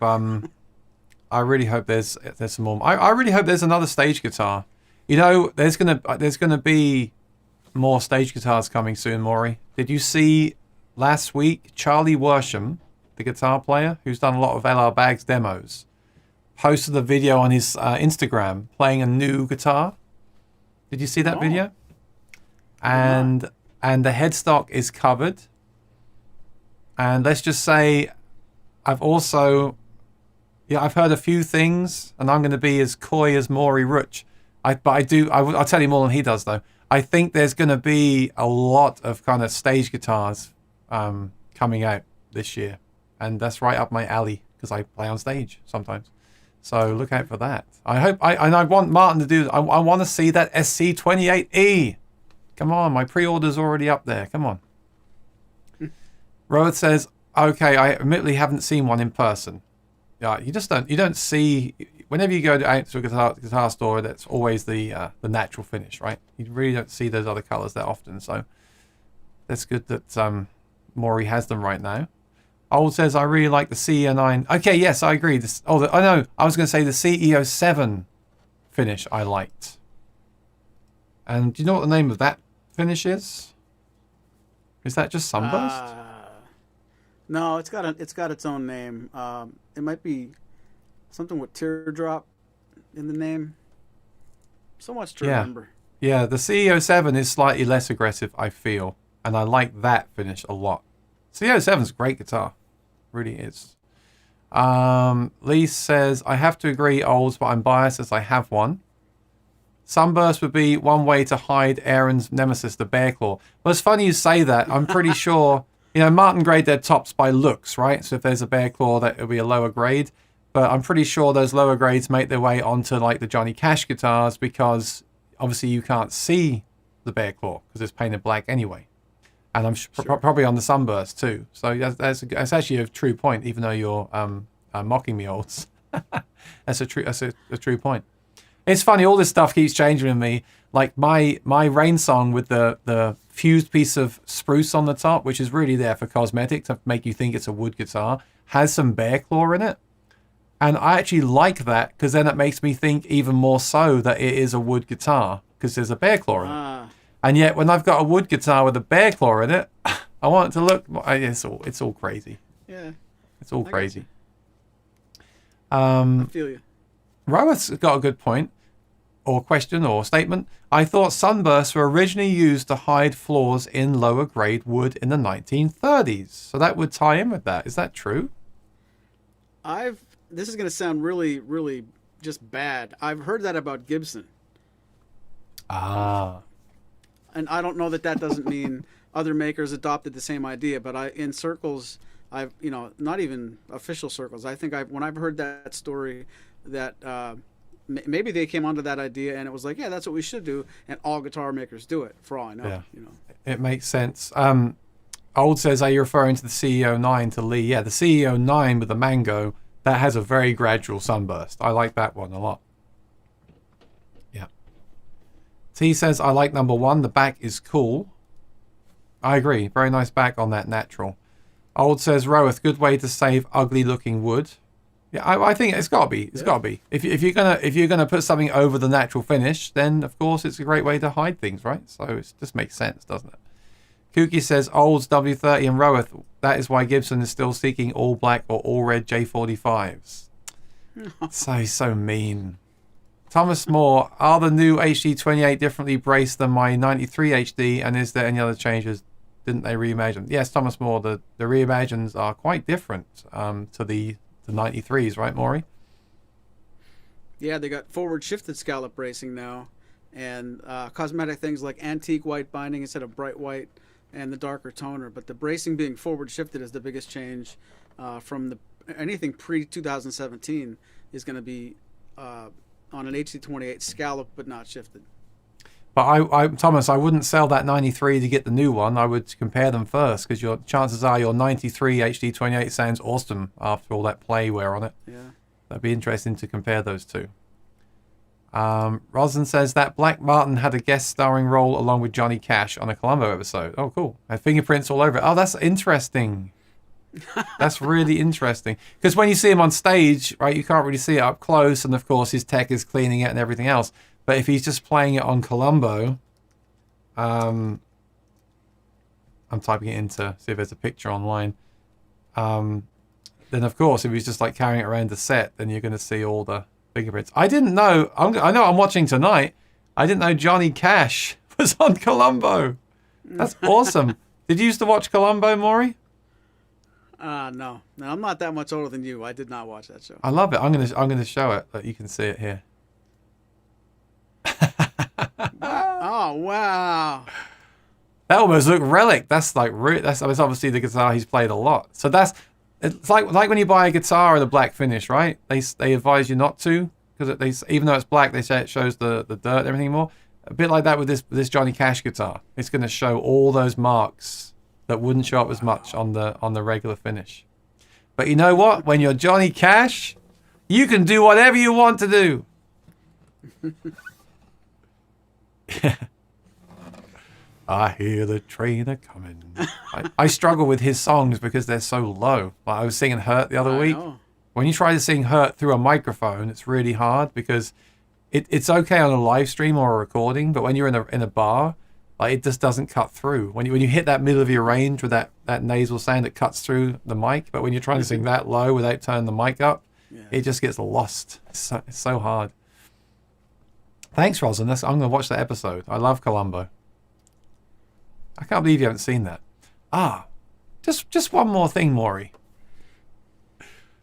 there's some more. I really hope there's another stage guitar. You know, there's gonna be more stage guitars coming soon, Maury. Did you see last week Charlie Worsham, the guitar player who's done a lot of LR Baggs demos, posted a video on his Instagram playing a new guitar? Did you see that video? And the headstock is covered. And let's just say I've heard a few things, and I'm going to be as coy as Maury Rutch. I'll tell you more than he does, though. I think there's going to be a lot of kind of stage guitars coming out this year. And that's right up my alley, because I play on stage sometimes. So look out for that. I want Martin to do, I want to see that SC28E. Come on, my pre-order's already up there. Come on. Rowan says, okay, I admittedly haven't seen one in person. Yeah, you don't see, whenever you go out to a guitar store, that's always the natural finish, right? You really don't see those other colors that often. So that's good that Maury has them right now. Old says, I really like the CEO 9. Okay, yes, I agree. I know. I was going to say the CEO 7 finish I liked. And do you know what the name of that finish is? Is that just Sunburst? No, it's got its own name. It might be something with teardrop in the name. So much to remember. Yeah, the CEO 7 is slightly less aggressive, I feel. And I like that finish a lot. CEO 7's a great guitar. Really is. Lee says, I have to agree, Olds, but I'm biased as I have one. Sunburst would be one way to hide Aaron's nemesis, the bear claw. Well, it's funny you say that. I'm pretty sure, Matin grade their tops by looks, right? So if there's a bear claw, that would be a lower grade. But I'm pretty sure those lower grades make their way onto like the Johnny Cash guitars because obviously you can't see the bear claw because it's painted black anyway. And I'm probably on the Sunburst too. So that's actually a true point, even though you're mocking me, Olds. That's a true point. It's funny, all this stuff keeps changing with me. Like my Rainsong with the fused piece of spruce on the top, which is really there for cosmetic to make you think it's a wood guitar, has some bear claw in it. And I actually like that because then it makes me think even more so that it is a wood guitar because there's a bear claw in it. And yet when I've got a wood guitar with a bear claw in it, I want it to look, it's all crazy. Yeah. It's all crazy. I feel you. Rowath's got a good point. Or question or statement. I thought sunbursts were originally used to hide flaws in lower grade wood in the 1930s. So that would tie in with that. Is that true? This is going to sound really, really just bad. I've heard that about Gibson. Ah. And I don't know that doesn't mean other makers adopted the same idea, but in circles, not even official circles. I think when I've heard that story that, maybe they came onto that idea and it was like, yeah, that's what we should do, and all guitar makers do it. For all I know, yeah. It makes sense. Old says, are you referring to the CEO 9 to Lee? Yeah, the CEO 9 with the mango that has a very gradual sunburst. I like that one a lot. Yeah. T says, I like number 1. The back is cool. I agree. Very nice back on that natural. Old says, Rowath, good way to save ugly looking wood. Yeah, I think it's got to be. It's got to be. If you're gonna put something over the natural finish, then of course it's a great way to hide things, right? So it just makes sense, doesn't it? Kooky says Olds W30 and Rowath. That is why Gibson is still seeking all black or all red J45s. So mean. Thomas Moore, are the new HD28 differently braced than my 93 HD, and is there any other changes? Didn't they reimagine? Yes, Thomas Moore. The reimagines are quite different to the 93s, right, Maury? Yeah, they got forward shifted scallop bracing now, and cosmetic things like antique white binding instead of bright white, and the darker toner. But the bracing being forward shifted is the biggest change from anything pre 2017 is going to be on an HD28 scallop but not shifted. But Thomas, I wouldn't sell that 93 to get the new one. I would compare them first because your chances are your 93 HD28 sounds awesome after all that play wear on it. Yeah. That'd be interesting to compare those two. Roslyn says that Black Matin had a guest starring role along with Johnny Cash on a Columbo episode. Oh, cool. Had fingerprints all over it. Oh, that's interesting. That's really interesting. Because when you see him on stage, right, you can't really see it up close. And, of course, his tech is cleaning it and everything else. But if he's just playing it on Columbo, I'm typing it in to see if there's a picture online. Then, of course, if he's just like carrying it around the set, then you're going to see all the fingerprints. I didn't know. I know I'm watching tonight. I didn't know Johnny Cash was on Columbo. That's awesome. Did you used to watch Columbo, Maury? No, I'm not that much older than you. I did not watch that show. I love it. I'm gonna show it, but you can see it here. Oh wow! That almost looked relic. That's like that's obviously the guitar he's played a lot. So it's like when you buy a guitar with a black finish, right? They advise you not to because even though it's black, they say it shows the dirt and everything more. A bit like that with this Johnny Cash guitar. It's going to show all those marks that wouldn't show up as much on the regular finish. But you know what? When you're Johnny Cash, you can do whatever you want to do. I hear the train a coming. I struggle with his songs because they're so low. Like I was singing Hurt the other week. Know. When you try to sing Hurt through a microphone, it's really hard because it's okay on a live stream or a recording, but when you're in a bar, like it just doesn't cut through. When you hit that middle of your range with that nasal sound, it cuts through the mic. But when you're trying to sing that low without turning the mic up, it just gets lost. It's so hard. Thanks, Rosalind. I'm going to watch that episode. I love Columbo. I can't believe you haven't seen that. Just one more thing, Maury.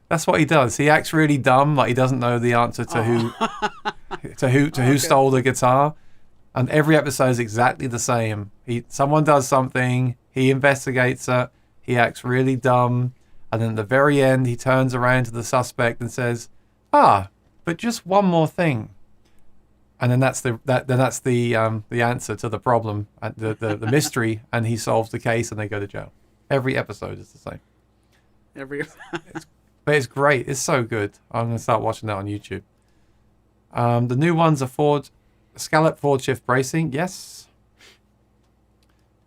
That's what he does. He acts really dumb, like he doesn't know the answer to who stole the guitar. And every episode is exactly the same. Someone does something, he investigates it, he acts really dumb, and then at the very end he turns around to the suspect and says, but just one more thing. And then that's the answer to the problem, the mystery, and he solves the case and they go to jail. Every episode is the same. But it's great. It's so good. I'm going to start watching that on YouTube. The new ones are scallop forward shift bracing. Yes.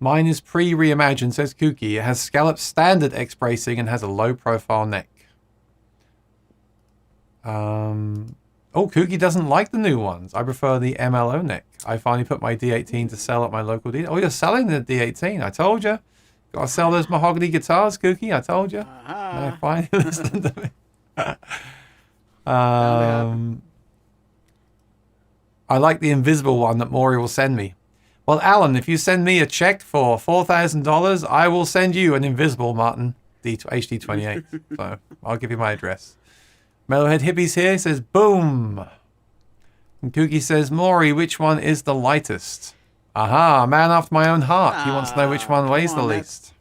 Mine is pre-reimagined, says Kooky. It has scallop standard X bracing and has a low profile neck. Kooky doesn't like the new ones. I prefer the MLO neck. I finally put my D18 to sell at my local dealer. Oh, you're selling the D18. I told you. Got to sell those mahogany guitars, Kooky. I told you. No, finally listen to me. I like the invisible one that Maury will send me. Well, Alan, if you send me a check for $4,000, I will send you an invisible Matin HD28. So I'll give you my address. Mellowhead Hippies here says, boom. And Kooky says, Maury, which one is the lightest? Aha, man after my own heart. He wants to know which one weighs the least.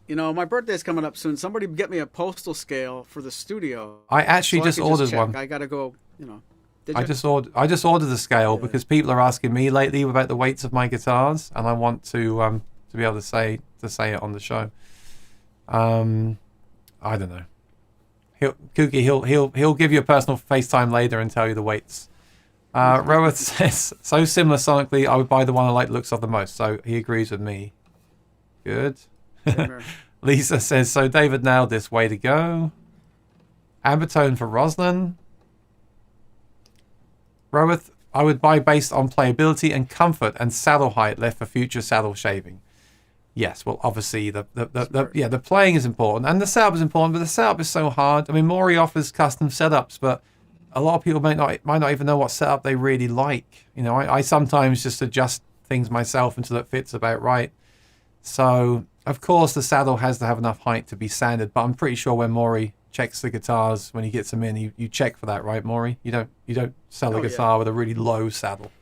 My birthday's coming up soon. Somebody get me a postal scale for the studio. I actually just ordered one. I got to go, I just ordered the scale because people are asking me lately about the weights of my guitars, and I want to be able to say it on the show. I don't know. He'll give you a personal FaceTime later and tell you the weights. Roworth says, so similar sonically, I would buy the one I like the looks of the most. So he agrees with me. Good. Lisa says, so David nailed this. Way to go. Ambetone for Roslyn. Roworth, I would buy based on playability and comfort and saddle height left for future saddle shaving. Yes, well, obviously the playing is important and the setup is important, but the setup is so hard. I mean, Maury offers custom setups, but a lot of people might not even know what setup they really like. I sometimes just adjust things myself until it fits about right. So, of course, the saddle has to have enough height to be sanded, but I'm pretty sure when Maury checks the guitars, when he gets them in, you check for that, right, Maury? You don't sell a guitar with a really low saddle,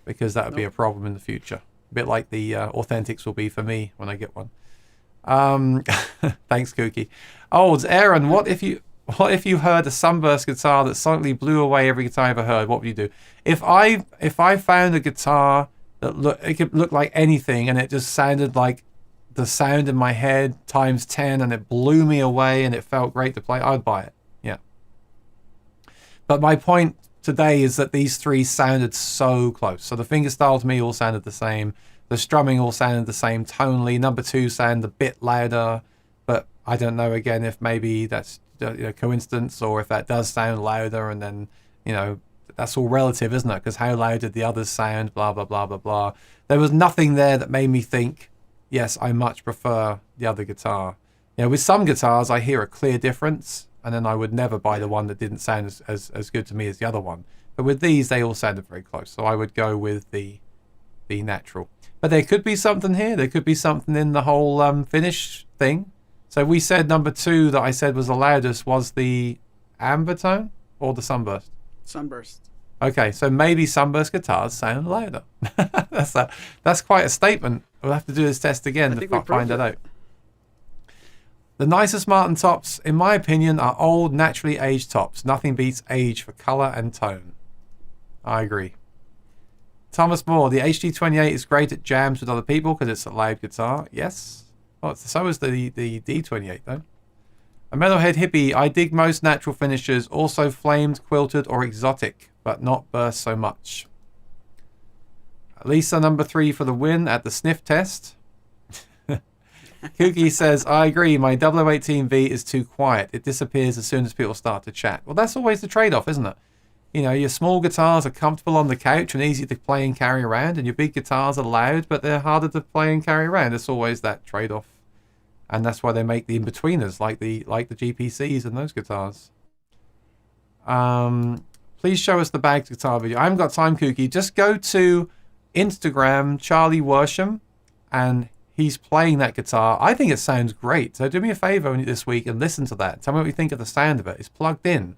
because that would be a problem in the future. A bit like the Authentics will be for me when I get one. Thanks, Kooky. It's Aaron. What if you heard a Sunburst guitar that suddenly blew away every guitar I ever heard? What would you do? If I found a guitar that it could look like anything and it just sounded like the sound in my head times 10 and it blew me away and it felt great to play, I'd buy it. Yeah. But my point today is that these three sounded so close. So the fingerstyle to me all sounded the same. The strumming all sounded the same tonally. Number 2 sounded a bit louder, but I don't know again if maybe that's coincidence or if that does sound louder, and then that's all relative, isn't it? Because how loud did the others sound? Blah blah blah blah blah. There was nothing there that made me think, yes, I much prefer the other guitar. With some guitars I hear a clear difference, and then I would never buy the one that didn't sound as good to me as the other one. But with these, they all sounded very close, so I would go with the natural. But there could be something here. There could be something in the whole finish thing. So we said number 2 that I said was the loudest was the Ambetone or the Sunburst? Sunburst. Okay, so maybe Sunburst guitars sound louder. That's quite a statement. We'll have to do this test again to find that out. The nicest Matin tops, in my opinion, are old, naturally aged tops. Nothing beats age for colour and tone. I agree. Thomas Moore, the HD28 is great at jams with other people because it's a loud guitar. Yes. Oh, so is the D28 though. A Metalhead Hippie, I dig most natural finishes, also flamed, quilted or exotic, but not burst so much. Lisa number 3 for the win at the Sniff Test. Kooky says, I agree, my 0018V is too quiet. It disappears as soon as people start to chat. Well, that's always the trade-off, isn't it? You know, your small guitars are comfortable on the couch and easy to play and carry around, and your big guitars are loud, but they're harder to play and carry around. It's always that trade-off. And that's why they make the in-betweeners, like the GPCs and those guitars. Please show us the bagged guitar video. I haven't got time, Kooky. Just go to Instagram, Charlie Worsham, and he's playing that guitar. I think it sounds great. So do me a favor this week and listen to that. Tell me what you think of the sound of it. It's plugged in.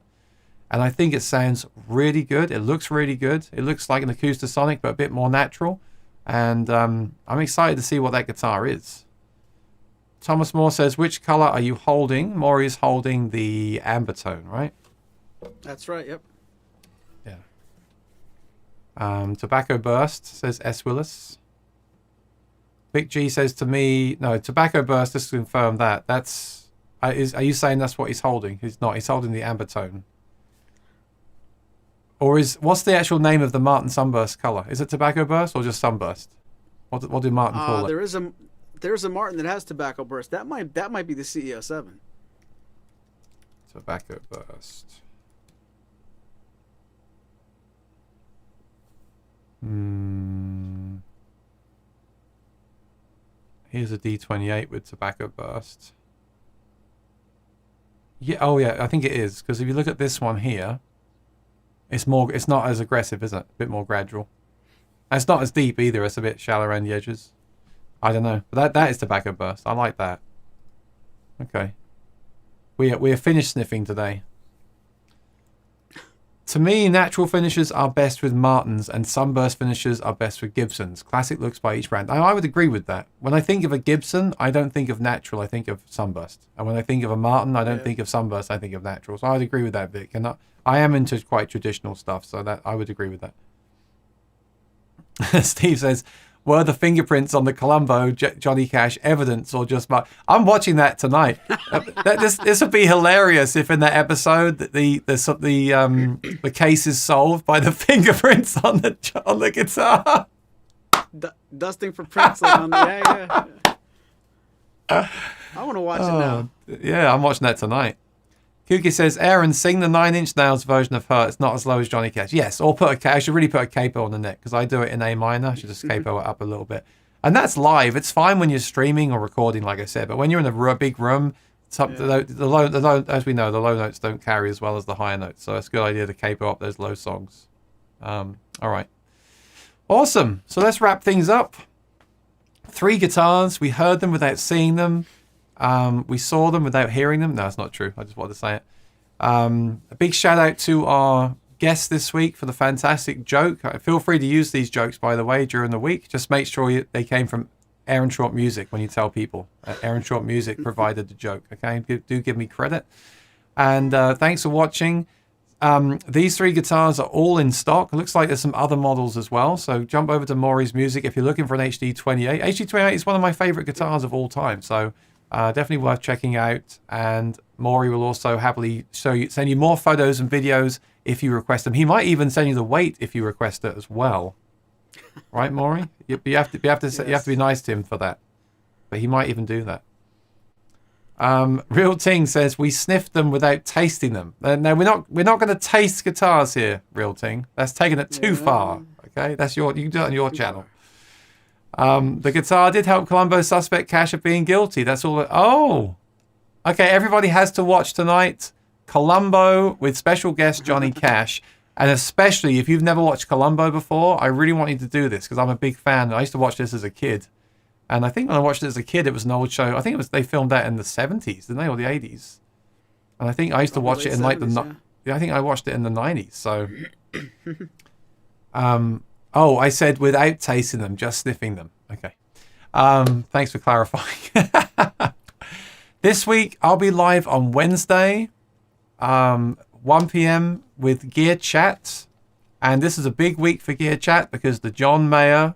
And I think it sounds really good. It looks really good. It looks like an Acoustasonic, but a bit more natural. And I'm excited to see what that guitar is. Thomas Moore says, which color are you holding? Maury is holding the Ambetone, right? That's right, yep. Yeah. Tobacco Burst says S. Willis. Big G says to me, no, Tobacco Burst, just to confirm that. That's, are you saying that's what he's holding? He's not. He's holding the Ambetone. Or what's the actual name of the Matin Sunburst color? Is it Tobacco Burst or just Sunburst? What did Matin call it? There's a Matin that has Tobacco Burst. That might be the CEO7. Tobacco Burst. Here's a D28 with Tobacco Burst. Yeah, oh yeah, I think it is, because if you look at this one here, it's not as aggressive, is it? A bit more gradual. And it's not as deep either. It's a bit shallow around the edges. I don't know, but that is Tobacco Burst. I like that. Okay, we are finished sniffing today. To me, natural finishes are best with Martins and Sunburst finishes are best with Gibsons. Classic looks by each brand. I would agree with that. When I think of a Gibson, I don't think of natural, I think of Sunburst. And when I think of a Martin, I don't think of Sunburst, I think of natural. So I would agree with that, Vic. And I am into quite traditional stuff, so that I would agree with that. Steve says, were the fingerprints on the Colombo Johnny Cash evidence or just my... I'm watching that tonight. This would be hilarious if in that episode the case is solved by the fingerprints on the guitar. Dusting for prints on the... Yeah. I want to watch it now. Yeah, I'm watching that tonight. Kooky says, Aaron, sing the 9 Inch Nails version of Her. It's not as low as Johnny Cash. Yes, or I should really put a capo on the neck because I do it in A minor. I should just capo it up a little bit. And that's live. It's fine when you're streaming or recording, like I said. But when you're in a big room, the low, as we know, the low notes don't carry as well as the higher notes. So it's a good idea to capo up those low songs. All right. Awesome. So let's wrap things up. 3 guitars. We heard them without seeing them. We saw them without hearing them. No, it's not true. I just wanted to say it. A big shout out to our guests this week for the fantastic joke. Feel free to use these jokes, by the way, during the week. Just make sure they came from Aaron Short Music when you tell people. Aaron Short Music provided the joke. Okay, do give me credit. And thanks for watching. These 3 guitars are all in stock. It looks like there's some other models as well. So jump over to Maury's Music if you're looking for an HD28. HD28 is one of my favorite guitars of all time. So definitely worth checking out. And Maury will also happily send you more photos and videos if you request them. He might even send you the weight if you request it as well. Right, Maury? You have to be nice to him for that. But he might even do that. Real Ting says we sniffed them without tasting them. No, we're not going to taste guitars here, Real Ting. That's taking it too far. Okay, you can do it on your channel. The guitar did help Colombo suspect Cash of being guilty. That's all. Oh, okay. Everybody has to watch tonight. Colombo with special guest Johnny Cash, and especially if you've never watched Colombo before, I really want you to do this because I'm a big fan. I used to watch this as a kid, and I think when I watched it as a kid, it was an old show. I think they filmed that in the 70s, didn't they, or the 80s? And I think I used to watch it in like I think I watched it in the 90s. So, oh, I said without tasting them, just sniffing them. Okay. Thanks for clarifying. This week, I'll be live on Wednesday, 1 p.m. with Gear Chat. And this is a big week for Gear Chat because the John Mayer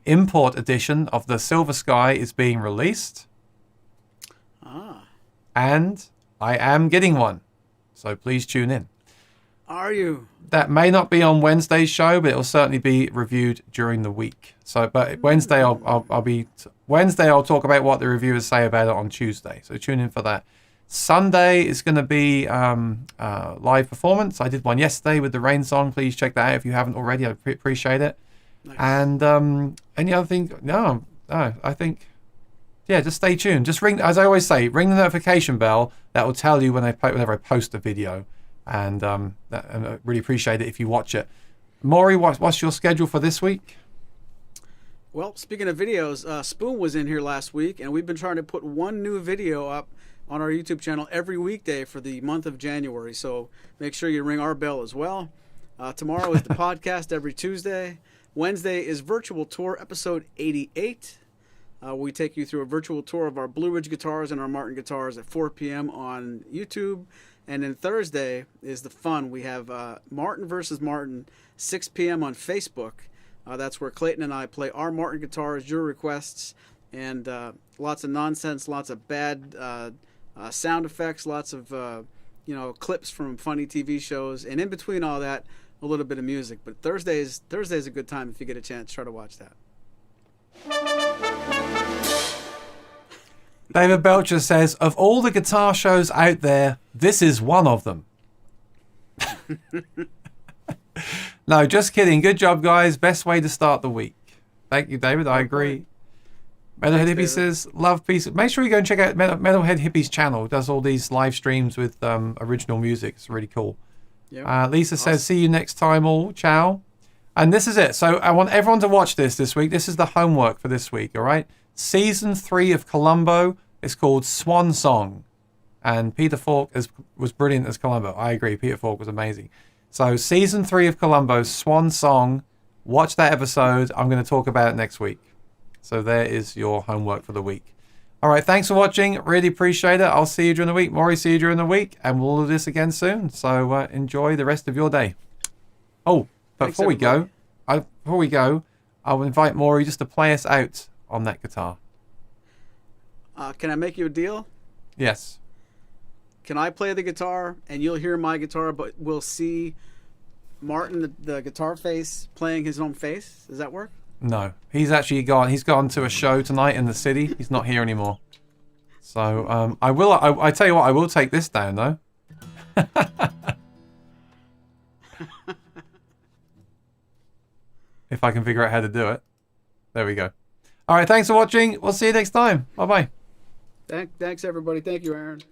import edition of the Silver Sky is being released. And I am getting one. So please tune in. Are you? That may not be on Wednesday's show, but it'll certainly be reviewed during the week. So, but Wednesday I'll talk about what the reviewers say about it on Tuesday. So tune in for that. Sunday is going to be live performance. I did one yesterday with the Rainsong. Please check that out if you haven't already. I appreciate it. Nice. And any other thing? No, I think. Yeah, just stay tuned. Just ring, as I always say, ring the notification bell. That will tell you whenever I post a video. And I really appreciate it if you watch it. Maury, what's your schedule for this week? Well, speaking of videos, Spoon was in here last week, and we've been trying to put one new video up on our YouTube channel every weekday for the month of January. So make sure you ring our bell as well. Tomorrow is the podcast every Tuesday. Wednesday is Virtual Tour episode 88. We take you through a virtual tour of our Blue Ridge guitars and our Martin guitars at 4 p.m. on YouTube. And then Thursday is the fun. We have Martin versus Martin, 6 p.m. on Facebook. That's where Clayton and I play our Martin guitars, your requests, and lots of nonsense, lots of bad sound effects, lots of clips from funny TV shows, and in between all that, a little bit of music. But Thursday's a good time if you get a chance. Try to watch that. David Belcher says, of all the guitar shows out there, this is one of them. No, just kidding. Good job, guys. Best way to start the week. Thank you, David. I agree. Metalhead Hippie says, love pieces. Make sure you go and check out Metalhead Hippie's channel. It does all these live streams with original music. It's really cool. Yep. Lisa says, see you next time all. Ciao. And this is it. So I want everyone to watch this week. This is the homework for this week, all right? Season 3 of Columbo is called Swan Song. And Peter Falk was brilliant as Columbo. I agree. Peter Falk was amazing. So Season 3 of Columbo, Swan Song. Watch that episode. I'm going to talk about it next week. So there is your homework for the week. All right. Thanks for watching. Really appreciate it. I'll see you during the week. Maury, see you during the week. And we'll do this again soon. So enjoy the rest of your day. Oh, but before we go, I'll invite Maury just to play us out on that guitar. Can I make you a deal? Yes. Can I play the guitar and you'll hear my guitar, but we'll see Martin, the guitar face, playing his own face? Does that work? No. He's actually gone. He's gone to a show tonight in the city. He's not here anymore. So I tell you what, I will take this down though. If I can figure out how to do it. There we go. All right, thanks for watching. We'll see you next time. Bye-bye. Thanks, everybody. Thank you, Aaron.